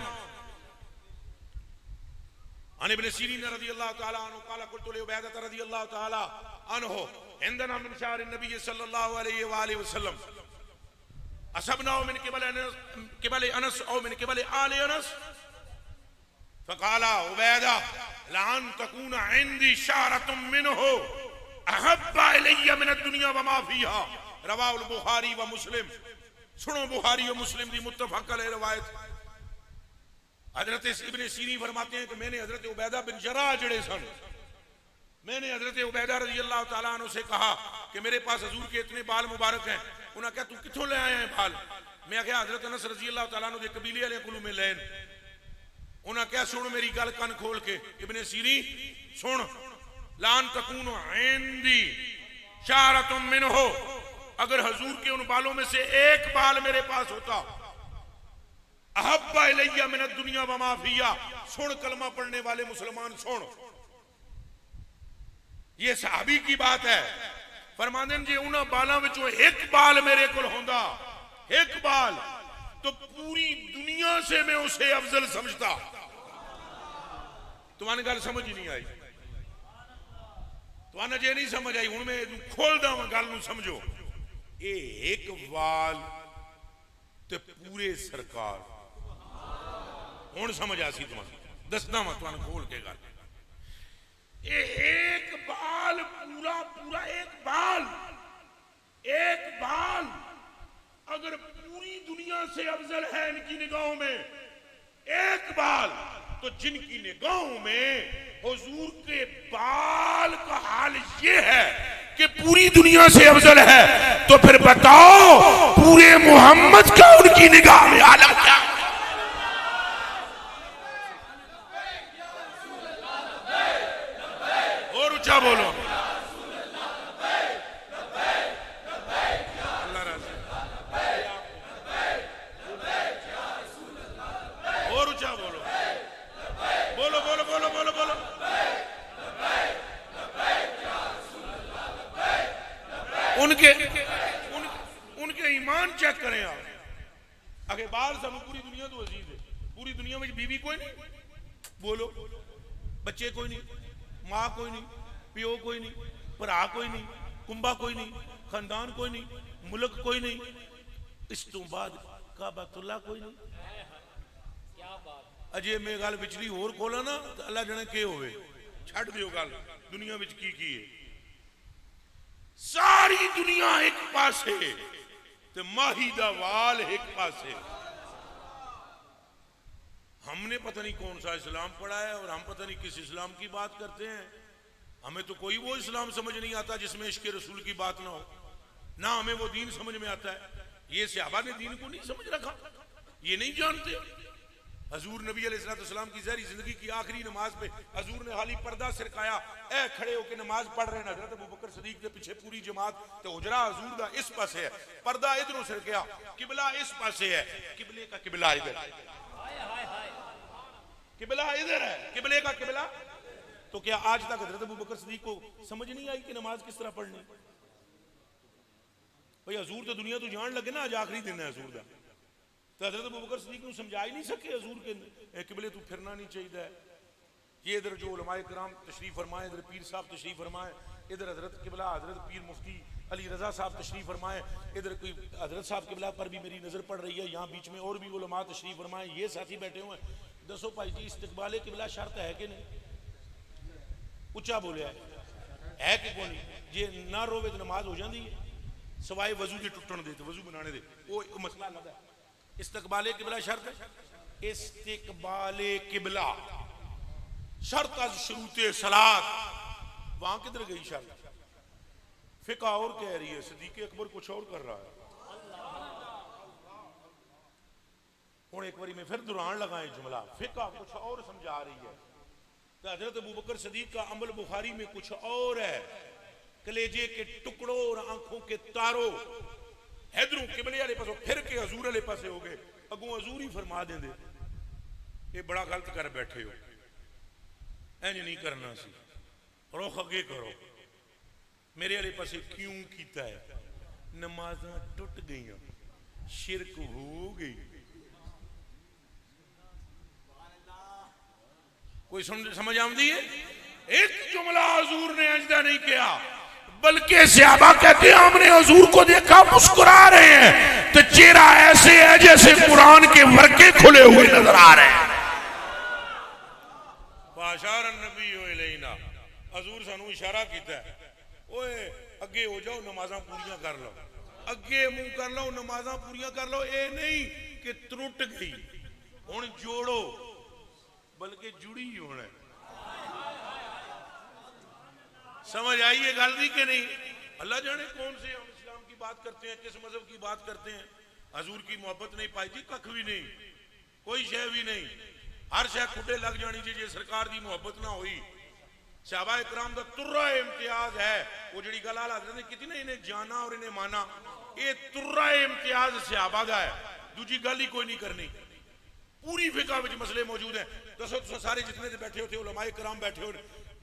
अन इब्न सीरीन रज़ियल्लाहु तआला अन्हु क़ाल क़ुल्तु लि उबैदा रज़ियल्लाहु तआला अन्हु इंदना मिन शार नबी सल्लल्लाहु अलैहि व आलिहि वसल्लम असबना मिन क़िबल अनस औ मिन क़िबल आले अनस फ़क़ाला उबैदा लअन तकून इंदी शारतुम मिनहु अहब्बा इलय्या मिन दुनिया व मा फ़ीहा रवाहुल बुखारी व मुस्लिम। सुनो बुखारी और मुस्लिम की मुत्तफक अलैह रवायत, हजरत इब्ने सीरी फरमाते हैं कि मैंने हजरत उबैदा बिन जराह जड़े सन, मैंने हजरत उबैदा रजी अल्लाह तआला अन्हु से कहा कि मेरे पास हजूर के इतने बाल मुबारक हैं। उन्हें कहा तू कितों ले आए हैं बाल? मैं क्या हजरत अनस रजी अल्लाह तआला अन्हु के कबीले वाले कोलों में लैन। उन्हें क्या सुन मेरी गल कान खोल के, इब्ने सीरी सुन, लान तकून इंदी शारतुम मिनहु, अगर हजूर के उन बालों में से एक बाल मेरे पास होता, अहब्बा इलैया मिन दुनिया व मा फिया, सुन कलमा पढ़ने वाले मुसलमान सुन, ये सहाबी की बात है। फरमांदे जी उन्हां बालों विचों एक बाल मेरे कोल होंदा, एक बाल, तो पूरी दुनिया से मैं उसे अफजल समझता। तुम्हारी गल समझ ही नहीं आई, तुम्हारा जे नहीं समझ आई, हुण मैं खोलदा वां गल नूं समझो। ये एक बाल ते पूरे सरकार, हुण समझ आ सी तुहानूं, दसदा वां तुहानूं खोल के गल। ये एक बाल पूरा पूरा, एक बाल अगर पूरी दुनिया से अफजल है इनकी निगाहों में, एक बाल, तो जिनकी निगाहों में हुजूर के बाल का हाल ये है कि पूरी दुनिया से अफजल है, तो फिर बताओ पूरे मोहम्मद का उनकी निगाह में आलम क्या? और ऊंचा बोलो, और ऊंचा बोलो, बोलो बोलो बोलो बोलो बोलो। उनके ईमान चेक करें आप। अगे बाहर सब पूरी दुनिया तो अजीज है, पूरी दुनिया में बीवी कोई नहीं, बोलो, बच्चे कोई नहीं, मां कोई नहीं, प्यो कोई नहीं, भरा कोई नहीं, कुंबा कोई नहीं, खानदान कोई नहीं, मुल्क कोई नहीं, इस तो बाद काबतुल्लाह कोई नहीं। अजे मैं गल पिछली होर खोला ना तो अल्लाह जाने के होवे, छड़ दियो गल दुनिया विच की है। सारी दुनिया एक पासे ते माही दा वाल एक पासे। हमने पता नहीं कौन सा इस्लाम पढ़ा है और हम पता नहीं किस इस्लाम की बात करते हैं। हमें तो कोई वो इस्लाम समझ नहीं आता जिसमें इश्क रसूल की बात ना हो, ना हमें वो दीन समझ में आता है। ये सहाबा ने दीन को नहीं समझ रखा, ये नहीं जानते। हजूर नबी अलैहिस्सलाम की जहरी जिंदगी की आखिरी नमाज पे हजूर ने हाली पर्दा सिरकाया, ए खड़े होकर नमाज पढ़ रहे हैं हजरत अबू बकर सिद्दीक के पीछे पूरी जमात, तो हुजरा हजूर दा इस पासे है, पर्दा इधरों सिरकाया, किबला इस पासे है, किबले का किबला इधर, किबला इधर है, किबले का किबला। तो क्या आज तक हजरत अबू बकर सिद्दीक को समझ नहीं आई कि नमाज किस तरह पढ़नी? भाई हजूर तो दुनिया तो जान लगे ना, आज आखिरी दिन है हजूर का, तो हजरत अबू बकर सिद्दीक को समझा ही नहीं सके हजूर के किबले तू फिरना नहीं चाहिए। ये इधर जो उलमाए किराम तशरीफ फरमाए, इधर पीर साहब तशरीफ फरमाए, इधर हजरत किबला हजरत पीर मुफ्ती अली रजा साहब तशरीफ फरमाए, इधर कोई हजरत साहब किबला पर भी मेरी नजर पड़ रही है, यहाँ बीच में और भी उलमा तशरीफ फरमाए, ये साथी बैठे हुए हैं। दसो भाई जी इस्तकबाले किबला शर्त है कि नहीं? उच्चा बोलिया है कि कोई नहीं? जे ना रोवे तो नमाज हो जाती है, सवाए वजू के टुटन दे, वजू बनाने दे, वो मसला अलग है। इस्तकबाले किबला शर्त है, इस्तकबाले किबला शर्त अज शुरूते सलात, वहां किधर गई शर्त? फिका और कह रही है, सिद्दीक अकबर कुछ और कर रहा है। और एक बारी में फिर दुरान लगाए जुमला, फिका कुछ और समझा रही है। तो हजरत अबू बकर सिद्दीक का अमल बुखारी में कुछ और है, कलेजे के टुकड़ों और आंखों के तारों, हैदरों किबले वाले पासों फिर के हजूर वाले पासे हो गए, अगों हजूर ही फरमा देंगे ये बड़ा गलत कर बैठे हो, इंज नहीं करना सी, रुख अगे करो, मेरे वाले पासे क्यों किया है? नमाज़ां टुट गई, शिरक हो गई। कोई समझ आती है? एक जुमला हजूर ने अजदा नहीं किया, बल्कि सहाबा कहते हैं हमने हुजूर को देखा मुस्कुरा रहे हैं, तो चेहरा ऐसे है जैसे कुरान के वर्के खुले हुए नजर आ रहे हैं। बाशार नबी इलैना, हजूर सानू इशारा किया, ओए अगे हो जाओ, नमाज़ां पूरियां कर लो। अगे मुंह कर लो, नमाजा पूरियां कर लो, ये नहीं कि त्रुट गई हुण जोड़ो, बल्कि जुड़ी होना। समझ आई ये गल दी कि नहीं? अल्लाह जाने कौन से हम इस्लाम की बात करते हैं, किस मजहब की बात करते हैं। हजूर की मोहब्बत नहीं पाई जी, कख भी नहीं, कोई शह भी नहीं। हर शह खुडे लग जानी जी जे सरकार की मोहब्बत ना हुई। सहाबा इकराम का तुर्रा इम्तियाज है, वो जी गल आला हज़रत ने की ना, इन्हें जाना और इन्हें माना, ये तुर्रा इम्तियाज सहाबा का है, दूजी गल ही कोई नहीं करनी। पूरी फिका में मसले मौजूद हैं। दसो तो सारे जितने बैठे होते उलमाए कराम बैठे हो,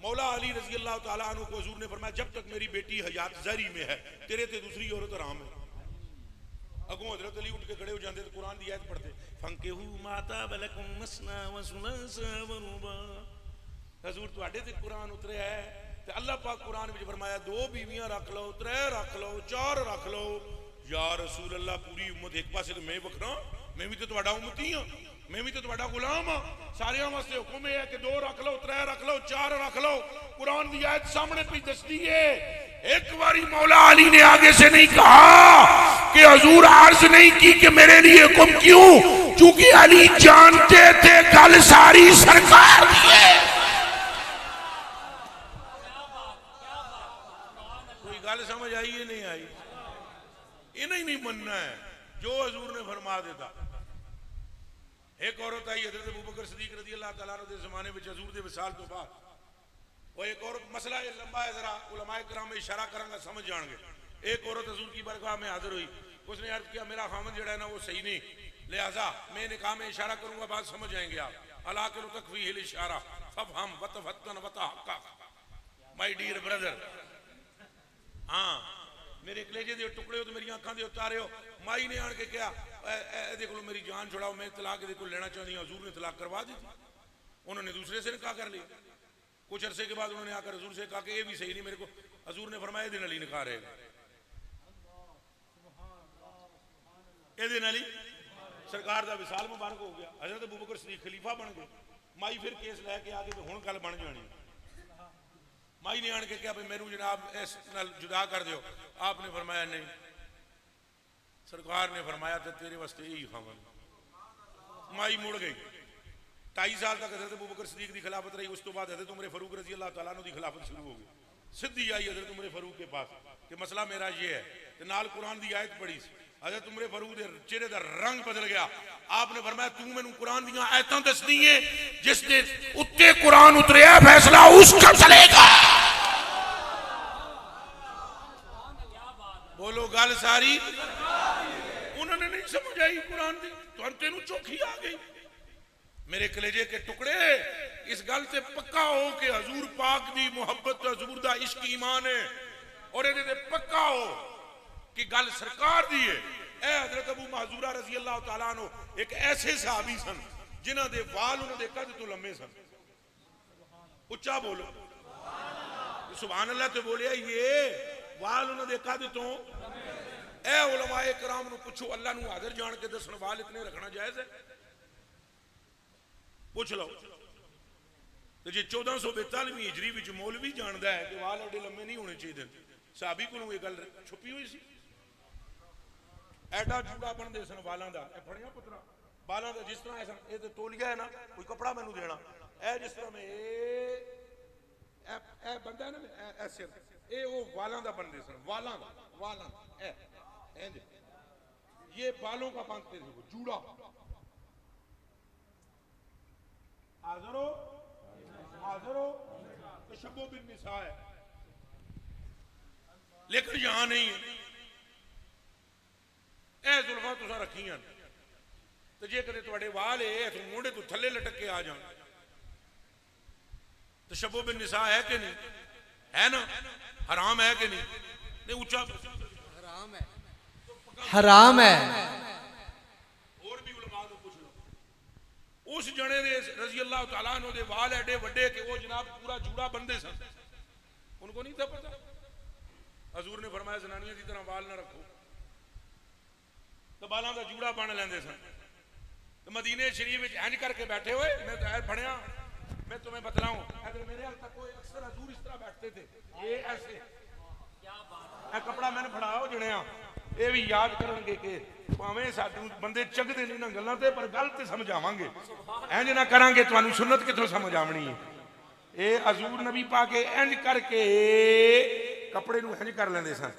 मौला अली रजी अल्लाह तआला अन्हु को हुजूर ने फरमाया जब तक मेरी बेटी हयात ज़हरी में है तेरे ते दूसरी औरत हराम है। अगों हजरत अली उठ के खड़े हो जाते तो कुरान की आयत पढ़ते, फंकिहू माता बलकुम मसना व सुलसा व रुबा। हजूर तुहाडे ते कुरान उतरिया है ते अल्लाह पाक कुरान विच फरमाया 2 बीवियां रख लो, 3 रख लो, 4 रख लो। या रसूल अल्लाह पूरी उम्मत एक पासे तो मैं वखरा, मैं भी तो तुहाडा उम्मती हां, मैं भी तो तुहाडा गुलाम हां। सारियां वास्ते हुक्म है कि 2 रख लो, 3 रख लो, 4 रख लो। कुरान की आयत सामने पे दसदी है। एक बारी मौला अली ने आगे से नहीं कहा कि हजूर अर्ज नहीं की कि मेरे लिए हुक्म क्यों, क्योंकि अली जानते थे गल सारी सरकार की है। कोई गल समझ आई है नहीं आई? इन्हें नहीं मनना है जो हजूर ने फरमा देता। एक औरत आई हज़रत अबू बकर सिद्दीक रज़ी अल्लाह तआला अन्हु दे ज़माने में हजूर दे विसाल तो बाद, वो एक औरत, मसला ये लंबा है, जरा उलमाए किराम में इशारा करांगा समझ जाएंगे। एक औरत हजूर की बरगाह में हाजिर हुई, उसने अर्ज किया मेरा खामन जड़ा है ना वो सही नहीं, लिहाजा मैं निकाह में इशारा करूंगा, बात समझ जाएंगे आप। अला के तकफीहिल इशारा फफहम वतफत्तन वतहक्का। माय डियर ब्रदर, हाँ मेरे कलेजे दे टुकड़े हो तो मेरी अखां दे उतारे हो। माई ने आन के कहा ए को मेरी जान छुड़ाओ, मैं तलाक को लेना चाहती हूँ। हजूर ने तलाक करवा दी। उन्होंने दूसरे से निकाह कर लिया। कुछ अरसे के बाद उन्होंने आकर हजूर से कहा कि ये भी सही नहीं मेरे को। हजूर ने फरमाया दिन अली निकाह रहेगा, ये दिन अली सरकार का विसाल मुबारक हो गया। हजरत अबू बकर सिद्दीक खलीफा बन गए। माई फिर केस लैके आ गए तो हुण गल बन जानी। माई ने आन के कहा भाई मैनू जनाब इस नाल जुदा कर दो। आपने फरमाया नहीं। सरकार ने फरमाया तो तेरे वास्ते यही खावन। माई मुड़ गई। 2.5 साल तक हजरत अबू बकर सिद्दीक की खिलाफत रही। उस तो बाद हजरत उमर फारूक रजी अल्लाह तआला अन्हु की खिलाफत शुरू हो गई। सिद्धी आई हजरत उमर फारूक के पास कि मसला मेरा ये है, तो नाल कुरान की आयत पढ़ी। हजरत उमर फारूक के चेहरे का रंग बदल गया। आपने फरमाया तू मैनू कुरान दी आयतां दसदी है जिस दे उत्ते कुरान उतरिया, फैसला उसका चलेगा। बोलो गल सारी। उन्होंने नहीं समझ आई कुरान दी, तो तेनू चौखी आ गई। मेरे कलेजे के टुकड़े, इस गल से पक्का हो कि हजूर पाक दी मुहब्बत, हजूर दा इश्क ईमान है, और ये पक्का हो कि गल सरकार दी है। ए हजरत अबू महजूरा रजी अल्लाह तआला अन्हु एक ऐसे सहाबी सन जिन्हां दे वाल उन्होंने कद तो लंबे सन। उच्चा बोलो सुभान अल्लाह। तो बोलिया ये वाल उन्होंने कद तो। ए उलमाए कराम नू पूछो, अल्लाह नू हाजिर जान के दसन वाल इतने रखना जायज है? पूछ लो। तो जी 1442 हिजरी विच मौलवी जानता है कि वाल एडे लंबे नहीं होने चाहिए, साहबी को ये गल छुपी हुई सी। एडा जूड़ा बनते सन वालों का, फड़िया पुत्रा बालों का, जिस तरह ये तो तोलिया है ना, कोई कपड़ा मैनू देना, ए जिस तरह में ए बंदा है ना ऐसे, ये वो वालों का बनते सन, वालों का, वालों ये बालों का बांधते थे वो जूड़ा। हाजिर हो, हाजिर हो। तो शब्बो बिन निसा है, लेकिन यहां नहीं है। ए जुल्फा तुसा रखियां, तो जे कदे तुहाडे वाल मोढ़े तो थले लटक के आ जान तो शब्बो बिन निसा है कि नहीं? है ना? हराम है कि नहीं? नहीं ऊंचा हराम है, हराम है। और भी उलमा को पूछ लो। उस जने दे रजी अल्लाह तआला अन्हु दे वाल एडे वड्डे कि वो जनाब पूरा जूड़ा बंदे सन। उनको नहीं था पता। हजूर ने फरमाया जनानियों की तरह वाल ना रखो, तो बालों का जूड़ा बन लेंदे सन। तो मदीने शरीफ में इंज करके बैठे हुए, मैं तो फड़िया, मैं तुम्हें बतलाऊं, अगर मेरे हाल तक कोई अक्सर हजूर इस तरह बैठते थे, ये ऐसे कपड़ा मैंने फड़ाओ जड़िया ये भी याद करनगे कि भावें साडू बंदे चगदे नहीं ना गल्लां ते पर गल ते समझावांगे इंज ना करांगे तुहानू सुन्नत कित्थों समझ आवनी है। ये हजूर नबी पाके इंज करके कपड़े नू इंज कर लेंदे सन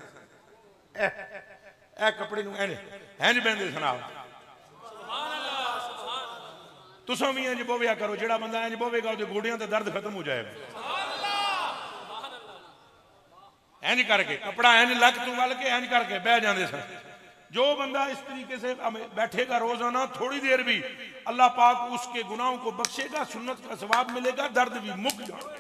ए कपड़े नू इंज इंज बहंदे सन आप तुसां भी इंज बोविया करो जेड़ा बंदा इंज बोवेगा उहदे गोडियां ते दर्द खत्म हो जाएगा इंज करके कपड़ा इंज लक तू वल के इंज करके बह जाते सन। जो बंदा इस तरीके से बैठेगा रोजाना थोड़ी देर भी अल्लाह पाक उसके गुनाहों को बख्शेगा, सुन्नत का सवाब मिलेगा, दर्द भी मुक जाएगा।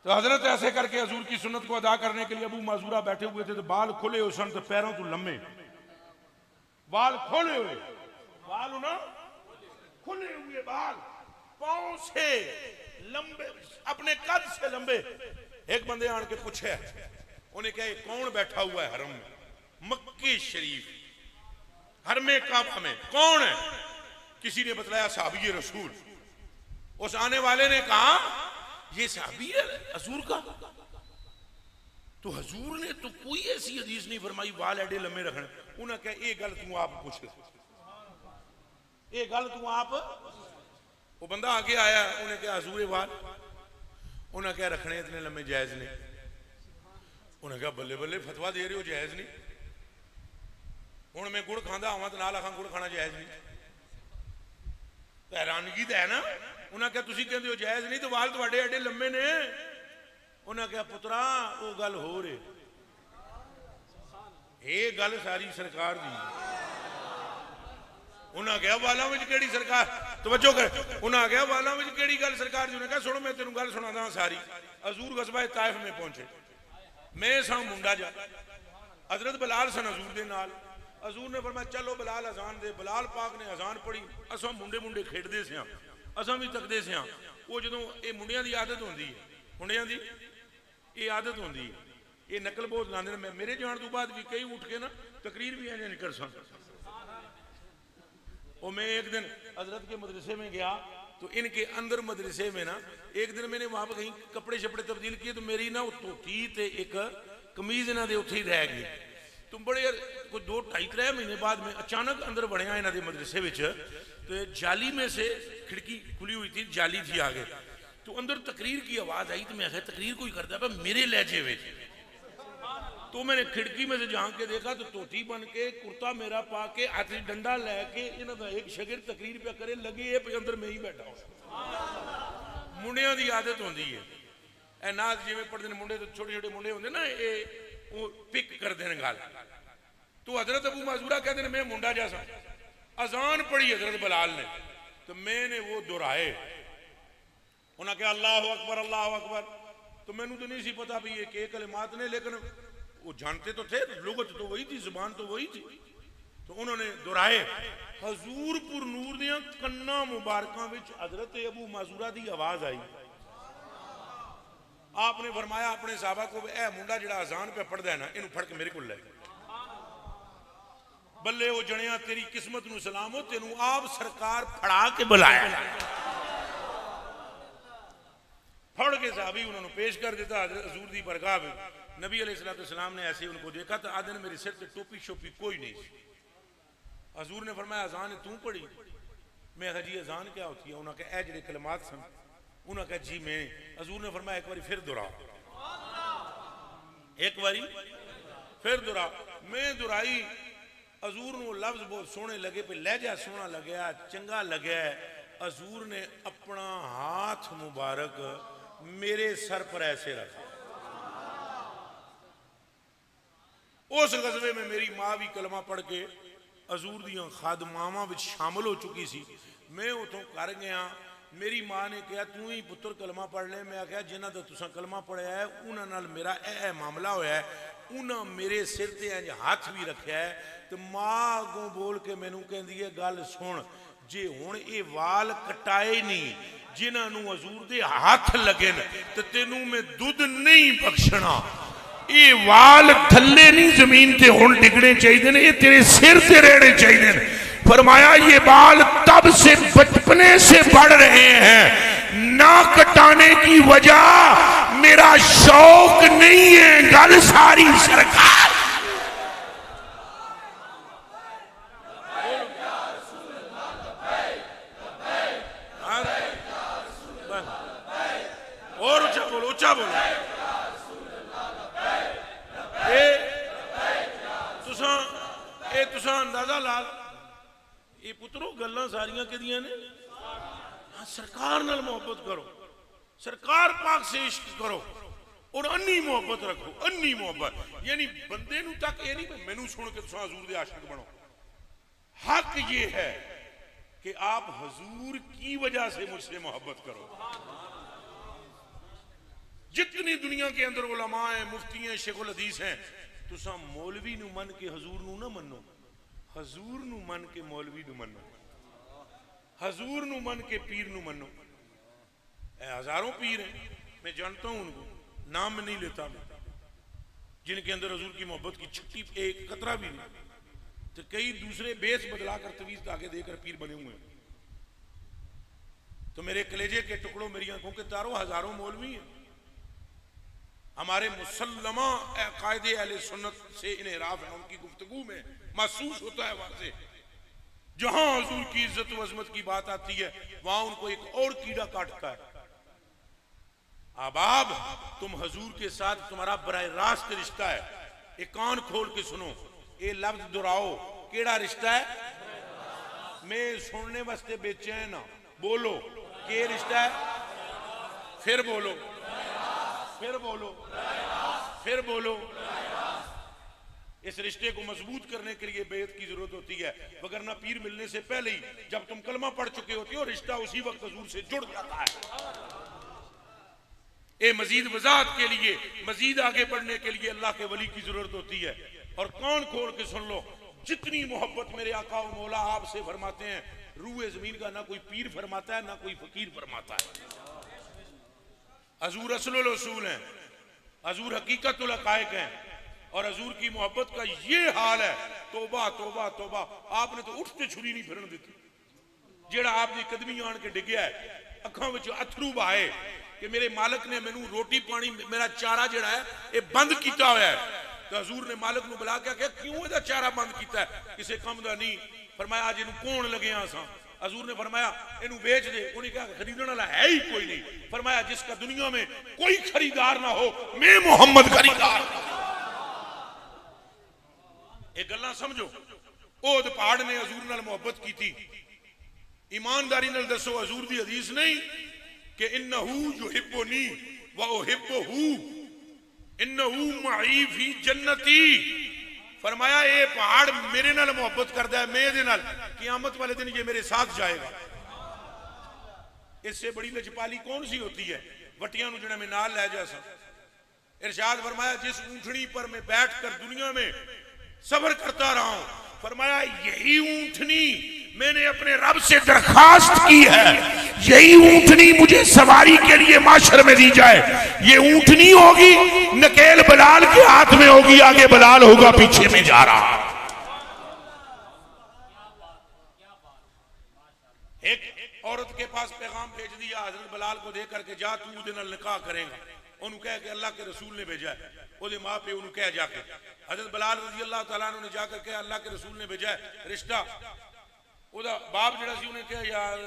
तो हजरत ऐसे करके हजूर की सुन्नत को अदा करने के लिए अबू माजूरा बैठे हुए थे तो बाल खुले हुए सन तो पैरों तो लम्बे बाल खोले हुए बाल ना खुले हुए बाल पांव से लंबे अपने कद से लंबे। एक बंदे आन के पूछे उन्हें कहा कौन बैठा हुआ है हरम में मक्की शरीफ हरमे काबा में कौन है? किसी ने बतलाया साहबी रसूल। उस आने वाले ने कहा ये साहबी है हजूर का। तो हजूर ने तो कोई ऐसी हदीस नहीं फरमाई बाल एडे लम्बे रखने। उन्हें कहा ये गल तू आप पूछ ले ये गल तू आप। वो बंदा आगे आया उन्हें कहा हजूर वाल उन्हें क्या रखने इतने लम्बे जायज नहीं। उन्हें कहा बल्ले बल्ले फतवा दे रहे हो जायज नहीं। हुण मैं गुड़ खांदा आवां तो नाल आखां गुड़ खाना जायज नहीं तो हैरानगी तो है ना। उन्हें कहा तुसीं कहंदे हो जायज नहीं तो वाल तुहाडे एडे लम्बे ने। उन्हें कहा पुत्रा वो गल हो रही ये गल सारी सरकार दी। उन्हें कहा वालों में केड़ी सरकार तवज्जो कर। उन्हें कहा वालों में केड़ी गल सरकार दी। उन्हें कहा सुनो मैं तेनू गल सुनादा सारी। हजूर गज़वा ताइफ में पहुंचे मैं सा मुंडा जा हजरत बिलाल सन हजूर दे नाल। हजूर ने फरमाया चलो बिलाल अजान दे। बिलाल पाक ने अजान पढ़ी। असां मुंडे मुंडे खेडदे सियां असां भी तकदे सियां। वो जदों ये मुंडियां दी आदत होंदी है मुंडियां दी ये आदत होंदी है ये नकल बहुत लांदे ने। मेरे जान तो बाद भी कई उठ के ना तकरीर भी इंज कर सन। और मैं एक दिन हजरत के मदरसे में गया तो इनके अंदर मदरसे में ना एक दिन मैंने वहां पर कहीं कपड़े शपड़े तब्दील किए तो मेरी ना धोती ते एक कमीज इन्हों के उत्थे ही रह गई। तो बड़े कोई 2-2.5-3 महीने बाद में अचानक अंदर बढ़िया इन्हों के मदरसे में तो जाली में से खिड़की खुली हुई थी जाली थी आगे तो अंदर तकरीर की आवाज आई। तो मैं आखिर तकरीर कोई करता है मेरे लहजे में। तो मैंने खिड़की में से झांक के देखा तो धोती बन के कुर्ता मेरा पा के हाथ डंडा लैके इन्हों का एक शगिर्द तकरीर पे करे लगे ये अंदर मैं ही बैठा हूं। मुंडिया की आदत होंगी है ए नाज जिवें पढ़ते हैं मुंडे तो छोटे छोटे मुंडे होंगे ना ये वो पिक करते हैं गल। तो हजरत अबू माजूरा कहते हैं मैं मुंडा जैसा अजान पढ़ी हजरत बिलाल ने तो मैंने वो दोहराए। उन्हें कहा अल्लाह अकबर अल्लाह अकबर। तो मैनू तो नहीं सी पता भी ये के कलिमात ने लेकिन वो जानते तो थे लुगत तो वही थी जुबान तो वही थी। तो उन्होंने दोहराए। हजूर पुर नूर दियां कन्ना मुबारकां विच हजरत अबू माजूरा दी आवाज आई। आपने फरमाया अपने साहबा को ए मुंडा जिहड़ा अजान पे पढ़दा है ना इनू फड़ के मेरे को ले बल्ले वो जणिया तेरी किस्मत नू सलाम हो तेनू आप सरकार फड़ा के बुलाया। फड़ के साहबी उन्होंने पेश कर दिता हजूर दी बरगाह में। नबी अलैहिस्सलाम ने ऐसे उनको देखा तो आदन मेरे सिर पे टोपी शोपी कोई नहीं। हजूर ने फरमाया अजान तू पढ़ी। मैं कहा जी अजान क्या होती है। उन्होंने कहा ए जिहड़े कलमात सन। उन्होंने कहा जी मैं। हजूर ने फरमाया एक बार फिर दोहराओ एक बार फिर दोहराओ। मैं दोहराई हजूर नूं लफ्ज बहुत सोहने लगे पे लहजा सोहना लग्या चंगा लग्या। हजूर ने अपना हाथ मुबारक मेरे सर पर ऐसे रखा। उस गज़वे में मेरी माँ भी कलमा पढ़ के हजूर दियां खादमावां विच शामिल हो चुकी सी। मैं उतों कर गया। मेरी माँ ने कहा तू ही पुत्र कलमा पढ़ ले। मैं आख्या जिन्हां दा तुसां कलमा पढ़िया है उन्हां नाल मेरा यह मामला होया है। उन्हां मेरे सिर ते इंज हाथ भी रखा है। तो माँ अगों बोल के मैनू कहंदी है गल सुन जे हुण ये वाल कटाए नहीं जिन्हां नूं हजूर दे हाथ लगे तो तेनू मैं दुध नहीं बख्शना। ये वाल थले नहीं जमीन ते हुण डिगने चाहिए ने ये तेरे सिर से रहने चाहिए। फरमाया ये बाल तब से बचपने से बढ़ रहे हैं ना कटाने की वजह मेरा शौक नहीं है, गल सारी सरकार। और ऊंचा बोलो, ऊंचा बोलो। तुसा अंदाजा ला ये पुत्रो गल्लां सारियां किदियां ने? हाँ, सरकार नाल मोहब्बत करो, सरकार पाक से इश्क करो और अन्नी मोहब्बत रखो। अन्नी मोहब्बत यानी बंदे नू तक ये नहीं मैनू सुन के तुसा हजूर दे आशिक बनो। हक ये है कि आप हजूर की वजह से मुझसे मोहब्बत करो। जितनी दुनिया के अंदर उलमा है, मुफ्ती हैं, शेखुल हदीस हैं, तुसा मौलवी नू मन के हजूर नू ना मनो, हजूर नू मन के मौलवी नू मनो, हजूर नू मन के पीर नू मनो। हजारों पीर हैं, मैं जानता हूं उनको, नाम में नहीं लेता मैं, जिनके अंदर हजूर की मोहब्बत की छट्टी एक कतरा भी नहीं। तो कई दूसरे बेस बदलाकर तवीज धागे देकर पीर बने हुए हैं। तो मेरे कलेजे के टुकड़ों, मेरी आंखों के तारों, हजारों मौलवी हैं। हमारे मुसल्लमा कायदे अहले सुन्नत से इन्हिराफ है, उनकी गुफ्तगू में महसूस होता है वाज़े। जहां हुजूर की इज्जत व अजमत की बात आती है वहां उनको एक और कीड़ा काटता है। अहबाब, तुम हजूर के साथ तुम्हारा बराह रास्त रिश्ता है। एक कान खोल के सुनो, ये लफ्ज दोहराओ, केड़ा रिश्ता है? मैं सुनने वास्ते बेचैन ना, बोलो के रिश्ता है? फिर बोलो, फिर बोलो, फिर बोलो। इस रिश्ते को मजबूत करने के लिए बेयत की जरूरत होती है, वगरना पीर मिलने से पहले ही जब तुम कलमा पढ़ चुके होते हो, रिश्ता उसी वक्त हजूर से जुड़ जाता है। ये मजीद वजाहत के लिए, मजीद आगे बढ़ने के लिए अल्लाह के वली की जरूरत होती है। और कान खोल के सुन लो, जितनी मोहब्बत मेरे आका और मौला आपसे फरमाते हैं, रूए जमीन का ना कोई पीर फरमाता है ना कोई फकीर फरमाता है। हजूर असलुल उसूल हैं, हजूर हकीकतुल हकायक हैं, और हजूर की मोहब्बत का ये हाल है, तोबा तोबा तोबा। आपने तो उठते छुरी नहीं फिरन दी, जेड़ा आपकी कदमी आन के डिग्या है, अखां विच अथरू बहाए कि मेरे मालिक ने मैनू रोटी पानी, मेरा चारा जड़ा है ये बंद किया हुआ है। तो हजूर ने मालिक नू बुला के आख्या, क्यों इहदा चारा बंद किया है? किसी काम दा नहीं। फरमाया अज इहनू कौन लगे असां? हजूर ने फरमाया इनू बेच दे। उन्हें कहा खरीदने वाला है ही कोई नहीं। फरमाया जिसका दुनिया में कोई खरीदार ना हो, मैं मोहम्मद खरीदार। एक गल्लां समझो, ओद पहाड़ ने हजूर नाल मोहब्बत की थी। ईमानदारी नाल दसो, हजूर दी हदीस नहीं कि इन्नहू युहिब्बुनी व उहिब्बुहू, इन्नहू मई फी जन्नती। फरमाया ये पहाड़ मेरे नाल मोहब्बत करता है, मैं दे नाल क़यामत वाले दिन ये मेरे साथ जाएगा। इससे बड़ी लजपाली कौन सी होती है? वटियां नूं जिहड़ा मैं नाल लै जा सा। इरशाद फरमाया जिस ऊंटनी पर मैं बैठकर दुनिया में सब्र करता रहा हूं, फरमाया यही ऊंटनी मैंने अपने रब से दरखास्त की है, यही ऊंटनी मुझे सवारी के लिए माशर में दी जाए। ये ऊंटनी होगी, नकेल बलाल के हाथ में होगी, आगे बलाल होगा पीछे में जा रहा। एक औरत के पास पैगाम भेज दिया हजरत बलाल को दे करके, जा तू उहदे नाल निकाह करेगा। उन्होंने कह के अल्लाह के रसूल ने भेजा है। ओदे मां पे उन्होंने कह जाके, हजरत बलाल रजी अल्लाह तआला ने जाकर कहा अल्लाह के रसूल ने भेजा है रिश्ता। ओदा बाप जिहड़ा सी उन्हें कहा यार,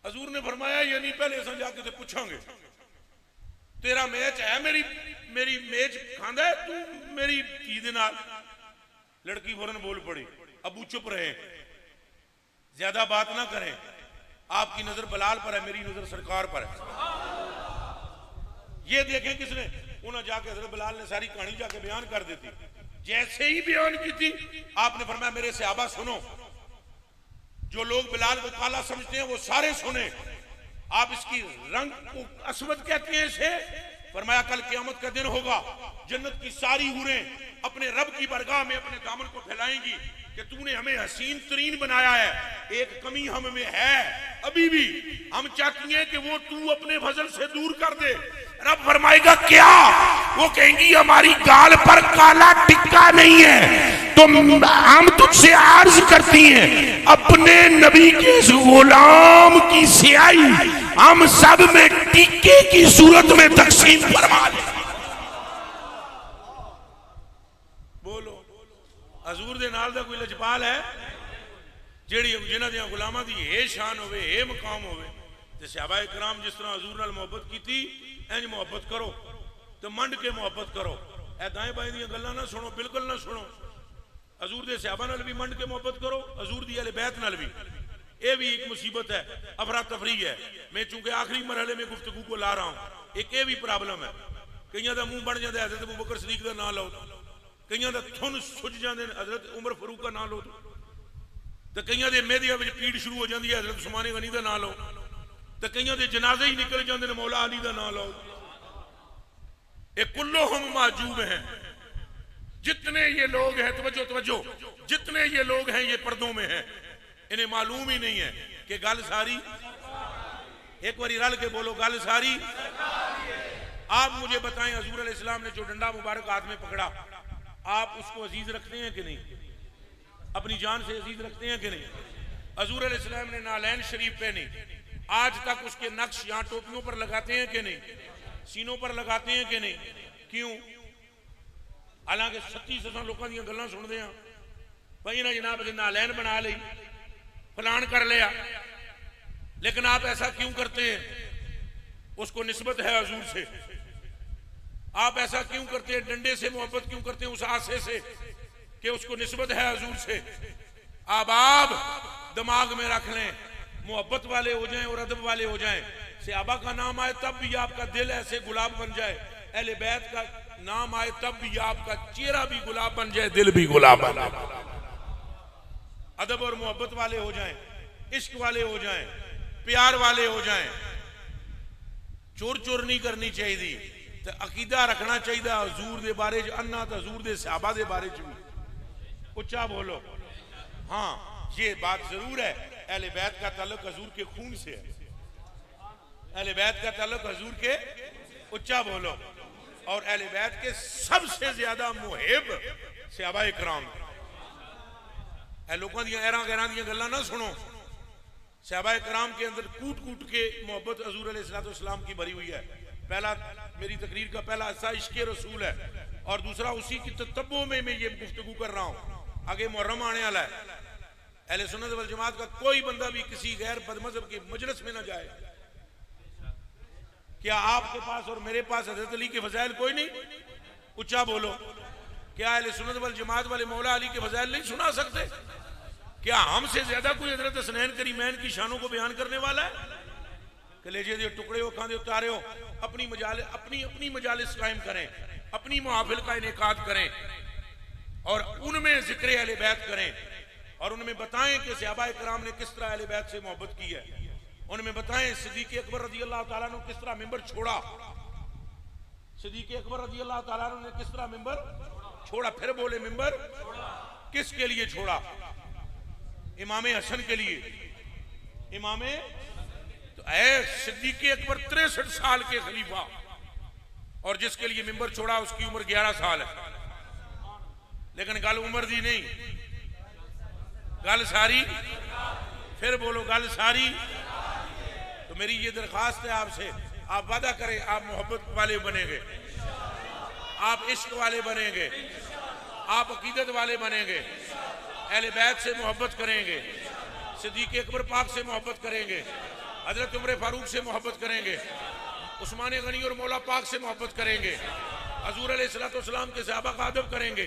हजूर ने फरमाया ये नहीं, पहले असां जाके ते पूछांगे तेरा मैच है, मेरी मैच खांदा है तू मेरी धी दे नाल? लड़की फौरन बोल पड़ी। अबू चुप रहे, ज्यादा बात ना करें, आपकी नजर बलाल पर है, मेरी नजर सरकार पर है। ये देखें किसने? उन्हें जाके हजरत बलाल ने सारी कहानी जाके बयान कर दी थी। जैसे ही बयान की थी आपने फरमाया मेरे सहाबा सुनो, जो लोग बिलाल को काला समझते हैं वो सारे सुने। आप इसकी रंग को असवद कहते हैं इसे। फरमाया कल क़यामत का दिन होगा, जन्नत की सारी हूरें अपने रब की बरगाह में अपने दामन को फैलाएंगी कि तूने हमें हसीन तरीन बनाया है, एक कमी हम में है अभी भी, हम चाहती हैं कि वो तू अपने फजल से दूर कर दे। रब फरमाएगा क्या? वो कहेंगी हमारी गाल पर काला टिक्का नहीं है, तो हम तुझसे अर्ज करती हैं अपने नबी के गुलाम की स्याही हम सब में टीके की सूरत में तकसीम फरमा दे। बोलो हजूर दे नाल दा कोई लजपाल है जेड़ी जिन्हां दे गुलामां दी ए शान होवे ए मकाम होवे ते सहाबा इकराम जिस तरह हजूर नाल मोहब्बत कीती इंज मोहब्बत करो ते मंड के मोहब्बत करो। ए दाएं बाएं दी गल्लां ना सुनो, बिल्कुल ना सुनो। हजूर दे सहाबा नाल भी मंड के मोहब्बत करो, हजूर दी अहले बैत नाल भी। ये भी एक मुसीबत है, अफरा तफरी है। मैं चूंकि आखिरी मरहले में गुफ्तगू को ला रहा हूं, एक ये भी प्रॉब्लम है। कईयां दा मुंह बन जाता है हजरत अबू बकर सदीक दा नाम लो, कईयां दा थुन सुज जाते हैं हजरत उमर फरूक का नाम लो, तो कईयां दे मेदिया में पीड़ शुरू हो जाती है हजरत उस्मान गनी का नाम लो, तो कईयां दे जनाजे ही निकल जाते हैं मौला अली का नाम लो। ये कुल्लो हम माजूब हैं। जितने ये लोग हैं, तवज्जो तवज्जो, जितने ये लोग हैं ये पर्दों में हैं, इन्हें मालूम ही नहीं है कि गल सारी, एक बारी रल के बोलो, गल सारी। आप मुझे बताएं हजूर अलैहिस्सलाम ने जो डंडा मुबारक हाथ में पकड़ा, आप उसको अजीज रखते हैं कि नहीं? अपनी जान से अजीज रखते हैं कि नहीं? हजूर अलैहिस्सलाम ने नालैन शरीफ पहने, आज तक उसके नक्श यहाँ टोपियों पर लगाते हैं कि नहीं? सीनों पर लगाते हैं कि नहीं? क्यों? हालांकि 37 लोगों दी गल्लां सुनते हैं भाई ना जनाब नालैन बना ली, फलान कर लिया, लेकिन आप ऐसा क्यों करते हैं? उसको निस्बत है हजूर से। आप ऐसा क्यों करते हैं? डंडे से मोहब्बत क्यों करते हैं? उस आसे से कि उसको निस्बत है हजूर से। आप दिमाग में रख लें, मोहब्बत वाले हो जाएं और अदब वाले हो जाएं। सहाबा का नाम आए तब भी आपका दिल ऐसे गुलाब बन जाए, अहले बैत का नाम आए तब भी आपका चेहरा भी गुलाब बन जाए, दिल भी गुलाब बन जाए। अदब और मोहब्बत वाले हो जाएं, इश्क वाले हो जाएं, प्यार वाले हो जाएं। चोर चोर नहीं करनी चाहिए, तो अकीदा रखना चाहिए हजूर दे बारे च, अन्ना तो हजूर दे सहाबा दे बारे च भी। उच्चा बोलो। हाँ, ये बात जरूर है, अहले बैत का ताल्लुक हजूर के खून से है। अहले बैत का ताल्लुक हजूर के, उच्चा बोलो। और अहले बैत के सबसे ज्यादा मुहिब सहाबा इकराम। लोगों दी एरां गैरां दी गल्लां ना सुनो। सहाबा इकराम के अंदर कूट कूट के मोहब्बत हजूर अलैहिस्सलाम की भरी हुई है। पहला मेरी तकरीर का पहला हिस्सा इश्क़ रसूल है, और दूसरा उसी की ततब्बो में मैं ये गुफ्तगू कर रहा हूँ। आगे मुहर्रम आने वाला है। अहले सुन्नत वल जमात का कोई बंदा भी किसी गैर बदमज़हब के मजलिस में ना जाए। क्या आपके पास और मेरे पास हजरत अली के फज़ाइल कोई नहीं? उच्चा बोलो। क्या अहले सुन्नत वल जमात वाले मौला अली के फज़ाइल नहीं सुना सकते? क्या हमसे ज्यादा कोई हजरत हसनैन करीमैन की शानों को बयान करने वाला है? कलेजे दे टुकड़े हो, कांधे उतारे हो, अपनी मजालिस कायम करें, अपनी महफिल का इनेकाद करें, और उनमें जिक्र अहले बैत करें, और उनमें बताएं कि सहाबा इकराम ने किस तरह अहले बैत से मोहब्बत की है। उनमें बताएं सिद्दीक़ अकबर रज़ी अल्लाह ताला अन्हु किस तरह मिंबर छोड़ा, सिद्दीक़ अकबर रज़ी अल्लाह ताला अन्हु ने किस तरह मिंबर छोड़ा। फिर बोले मिंबर किसके लिए छोड़ा? इमामे हसन के लिए। इमामे तो सिद्दीक़ अकबर 63 साल के खलीफा, और जिसके लिए मिंबर छोड़ा उसकी उम्र 11 साल है। लेकिन गल उम्र दी नहीं, गल सारी। फिर बोलो, गल सारी। तो मेरी ये दरखास्त है आपसे, आप वादा करें आप मोहब्बत वाले बनेंगे, आप इश्क वाले बनेंगे, आप अकीदत वाले बनेंगे, अहले बैत से मोहब्बत करेंगे, सिद्दीक़ अकबर पाक से मोहब्बत करेंगे, हजरत उमर फारूक से मोहब्बत करेंगे, उस्मान गनी और मौला पाक से मोहब्बत करेंगे, हजूर अलैहिस्सलाम के सहाबा का अदब करेंगे,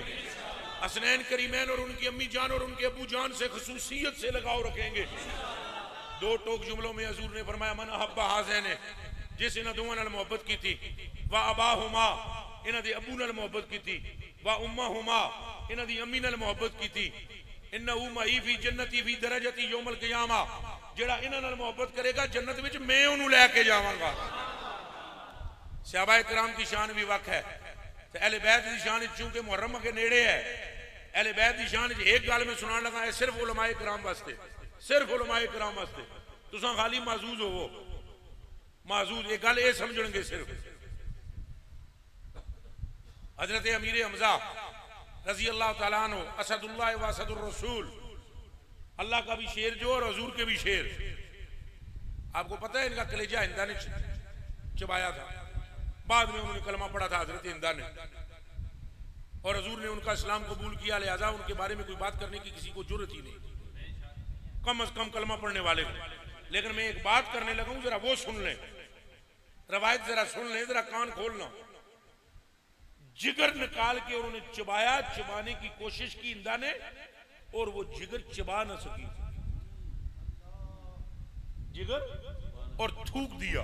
हसनैन करीमैन और उनकी अम्मी जान और उनके अबू जान से खसूसियत से लगाव रखेंगे। दो टोक जुमलों में हजूर ने फरमाया मन अहब्बा हाज़ैन, जिस इन्हां दोवां नाल मोहब्बत की थी, व अबाहुमा इन्हां दे अबू नाल मोहब्बत की थी, व उम्महुमा इन्हां दी अम्मी नाल मोहब्बत की थी, इन्नहु मई फी जन्नती फी दरजती यौमल क़ियामा, जेड़ा इन्हां नाल मोहब्बत करेगा जन्नत विच मैं उन्हूं लैके जावांगा। सहाबा इकराम की शान भी वख है, ते अहले बैत की शान चूंकि मुहर्रम के नेड़े है, अहले बैत की शान एक गल में सुनाने लगा है, सिर्फ उलमाए किराम वास्ते, सिर्फ उलमाए किराम वास्ते। तुसां खाली माजूज होवो, माजूज ये गल ये समझणगे। सिर्फ हजरत अमीर हमजा रजी अल्लाह ताला अन्हु असदुल्लाह व असदुर रसूल, अल्लाह का भी शेर जो और हजूर के भी शेर, आपको पता है इनका कलेजा हिंदा ने चबाया था, बाद में उन्होंने कलमा पढ़ा था हजरत हिंदा ने, और हजूर ने उनका इस्लाम कबूल किया, लिहाजा उनके बारे में कोई बात करने की किसी को जरूरत ही नहीं, कम अज कम कलमा पढ़ने वाले को। लेकिन मैं एक बात करने लगा हूं, जरा वो सुन लें, रवायत जरा सुन लें, जरा कान खोलना। जिगर निकाल के उन्होंने चबाया, चबाने की कोशिश की हिंदा ने, और वो जिगर चबा ना सकी, जिगर, और थूक दिया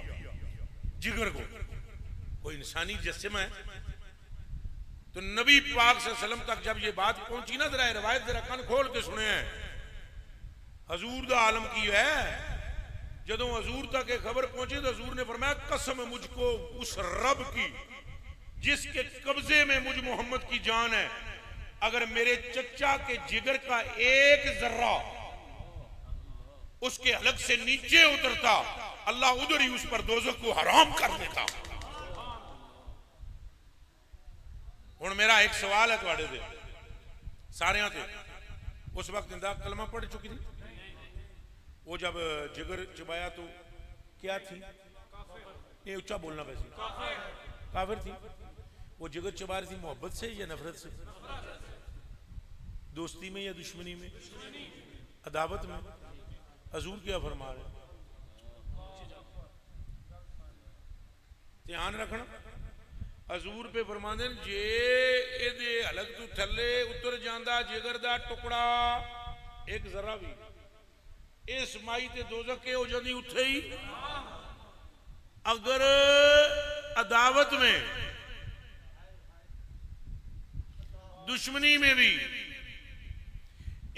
जिगर को। कोई इंसानी जिस्म है। तो नबी पाक सल्लल्लाहु अलैहि वसल्लम तक जब ये बात पहुंची ना, जरा रवायत जरा कान खोल के सुने हैं, हजूर दा आलम की है। जदों हजूर तक ये खबर पहुंची तो हजूर ने फरमाया, कसम मुझको उस रब की जिसके कब्जे में मुझ मोहम्मद की जान है, अगर मेरे चचा के जिगर का एक जर्रा उसके हलक से नीचे उतरता, अल्लाह उधर ही उस पर दोज़ख को हराम कर देता। हुण मेरा एक सवाल है तुहाडे ते सारियां ते, उस वक्त इंदा कलमा पढ़ चुकी थी, वो जब जिगर चबाया तो क्या थी, ये ऊंचा बोलना, वैसे काफिर थी। वो जिगर चबा रही थी मोहब्बत से या नफरत से, दोस्ती में या दुश्मनी में, अदावत में? हजूर क्या फरमा रहे, ध्यान रखना। हजूर पे फरमांदे जे एदे हलक तू थले उतर जांदा जिगर दा टुकड़ा एक जरा भी, इस माई ते दोज़ख के हो जाती उथे ही। अगर अदावत में, दुश्मनी में भी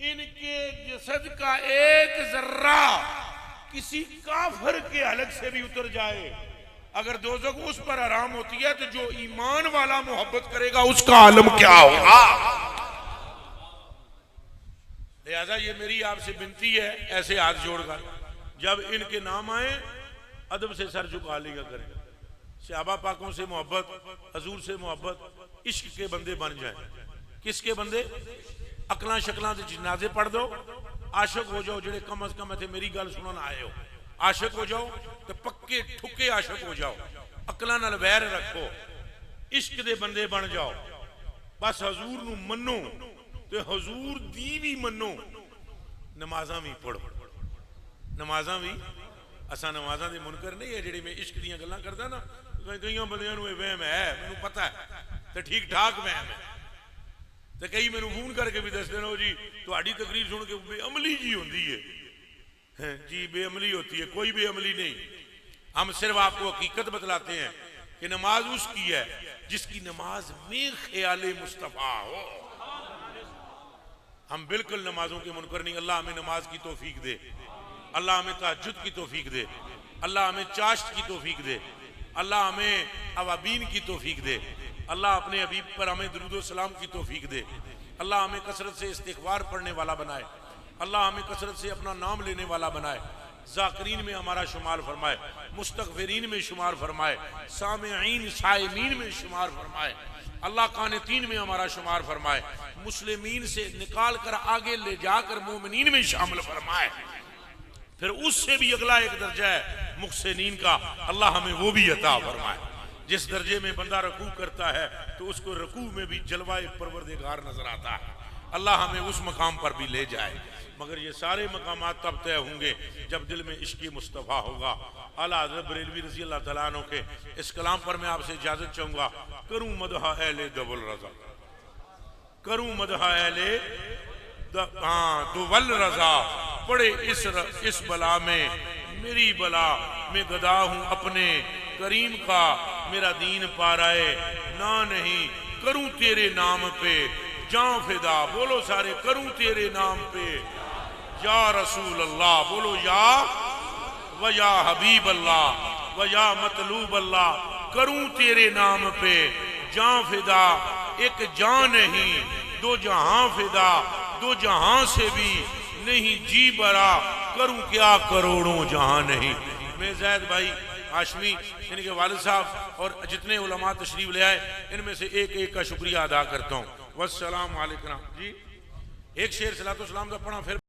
इनके जसद का एक जर्रा किसी काफिर के हलक से भी उतर जाए, अगर दोज़ख उस पर हराम होती है, तो जो ईमान वाला मोहब्बत करेगा उसका आलम क्या होगा। लिहाजा ये मेरी आपसे विनती है, ऐसे हाथ जोड़कर जब इनके नाम आए अदब से सर झुका लिया करें। सहाबा पाकों से मोहब्बत, हजूर से मोहब्बत, इश्क के बंदे बन जाएं। किसके बंदे? अकलां शकलां दे जनाजे पढ़ दो, आशिक हो जाओ, जेड़े कम अज कम इत्थे मेरी गल सुनन आए हो, आशिक हो जाओ तो पक्के ठुके आशिक हो जाओ, अकलां नाल वैर रखो, इश्क दे बंदे बन जाओ, बस हजूर नूं मन्नो ते हजूर दी भी मन्नो, नमाज़ां भी पढ़ो। नमाज़ां भी, असां नमाज़ां दे मुनकर नहीं है, जेड़े मैं इश्क दीयां गल्लां करदा ना, कई बंदियां नूं वहम है, मैनूं पता है ते ठीक ठाक वहम है, तो कई मैनूं फोन करके भी दसदे हो जी तुहाडी तकरीर सुन के बेअमली जी होंदी है। जी बेअमली होती है, कोई बेअमली नहीं। हम सिर्फ आपको हकीकत बतलाते हैं कि नमाज उसकी है जिसकी नमाज में ख्याल मुस्तफा हो। हम बिल्कुल नमाजों के मुनकर नहीं। अल्लाह हमें नमाज की तौफीक दे, अल्लाह हमें तहज्जुद की तौफीक दे, अल्लाह हमें चाश्त की तौफीक दे, अल्लाह हमें अवाबीन की तौफीक दे, अल्लाह अपने हबीब पर हमें दुरूद सलाम की तौफीक दे, अल्लाह हमें कसरत से इस्तिग़फ़ार पढ़ने वाला बनाए, अल्लाह हमें कसरत से अपना नाम लेने वाला बनाए, ज़ाकिरीन में हमारा शुमार फरमाए, मुस्तग़फ़िरीन में शुमार फरमाए, सामिईन साइमीन में शुमार फरमाए, अल्लाह कानितीन में हमारा शुमार फरमाए, मुस्लिमीन से निकाल कर आगे ले जाकर मोमिनीन में शामिल फरमाए। फिर उससे भी अगला एक दर्जा है मुहसिनीन का, अल्लाह हमें वो भी अता फरमाए। जिस दर्जे में बंदा रकू करता है तो उसको रकू में भी जलवाए परवरदिगार नजर आता है। अल्लाह हमें उस मकाम पर भी ले जाए। मगर ये सारे मकामात तब तय होंगे जब दिल में इश्क़ मुस्तफ़ा होगा। आला हज़रत बरेलवी रज़ी अल्लाह तआला अन्हु के इस कलाम पर मैं आपसे इजाजत चाहूंगा। करूं मदह अहले दवल रज़ा, करूं मदह अहले दुवल रज़ा, पड़े इस बला में मेरी बला, मैं गदा हूं अपने करीम का, मेरा दीन पाराए ना नहीं, करूं तेरे नाम पे जां फिदा, बोलो सारे करूं तेरे नाम पे या रसूल अल्लाह, बोलो या व या हबीब अल्लाह व या मतलूब अल्लाह, करूं तेरे नाम पे जां फिदा, एक जान नहीं दो जहां फिदा, दो जहां से भी नहीं जी बरा, करूं क्या करोड़ों जहां नहीं। मैं ज़ैद भाई हाशमी, इनके वालिद साहब और जितने उलमा तशरीफ ले आए, इनमें से एक एक का शुक्रिया अदा करता हूँ। वस्सलाम वालेकुम जी। एक शेर सलातो सलाम का पढ़ा फिर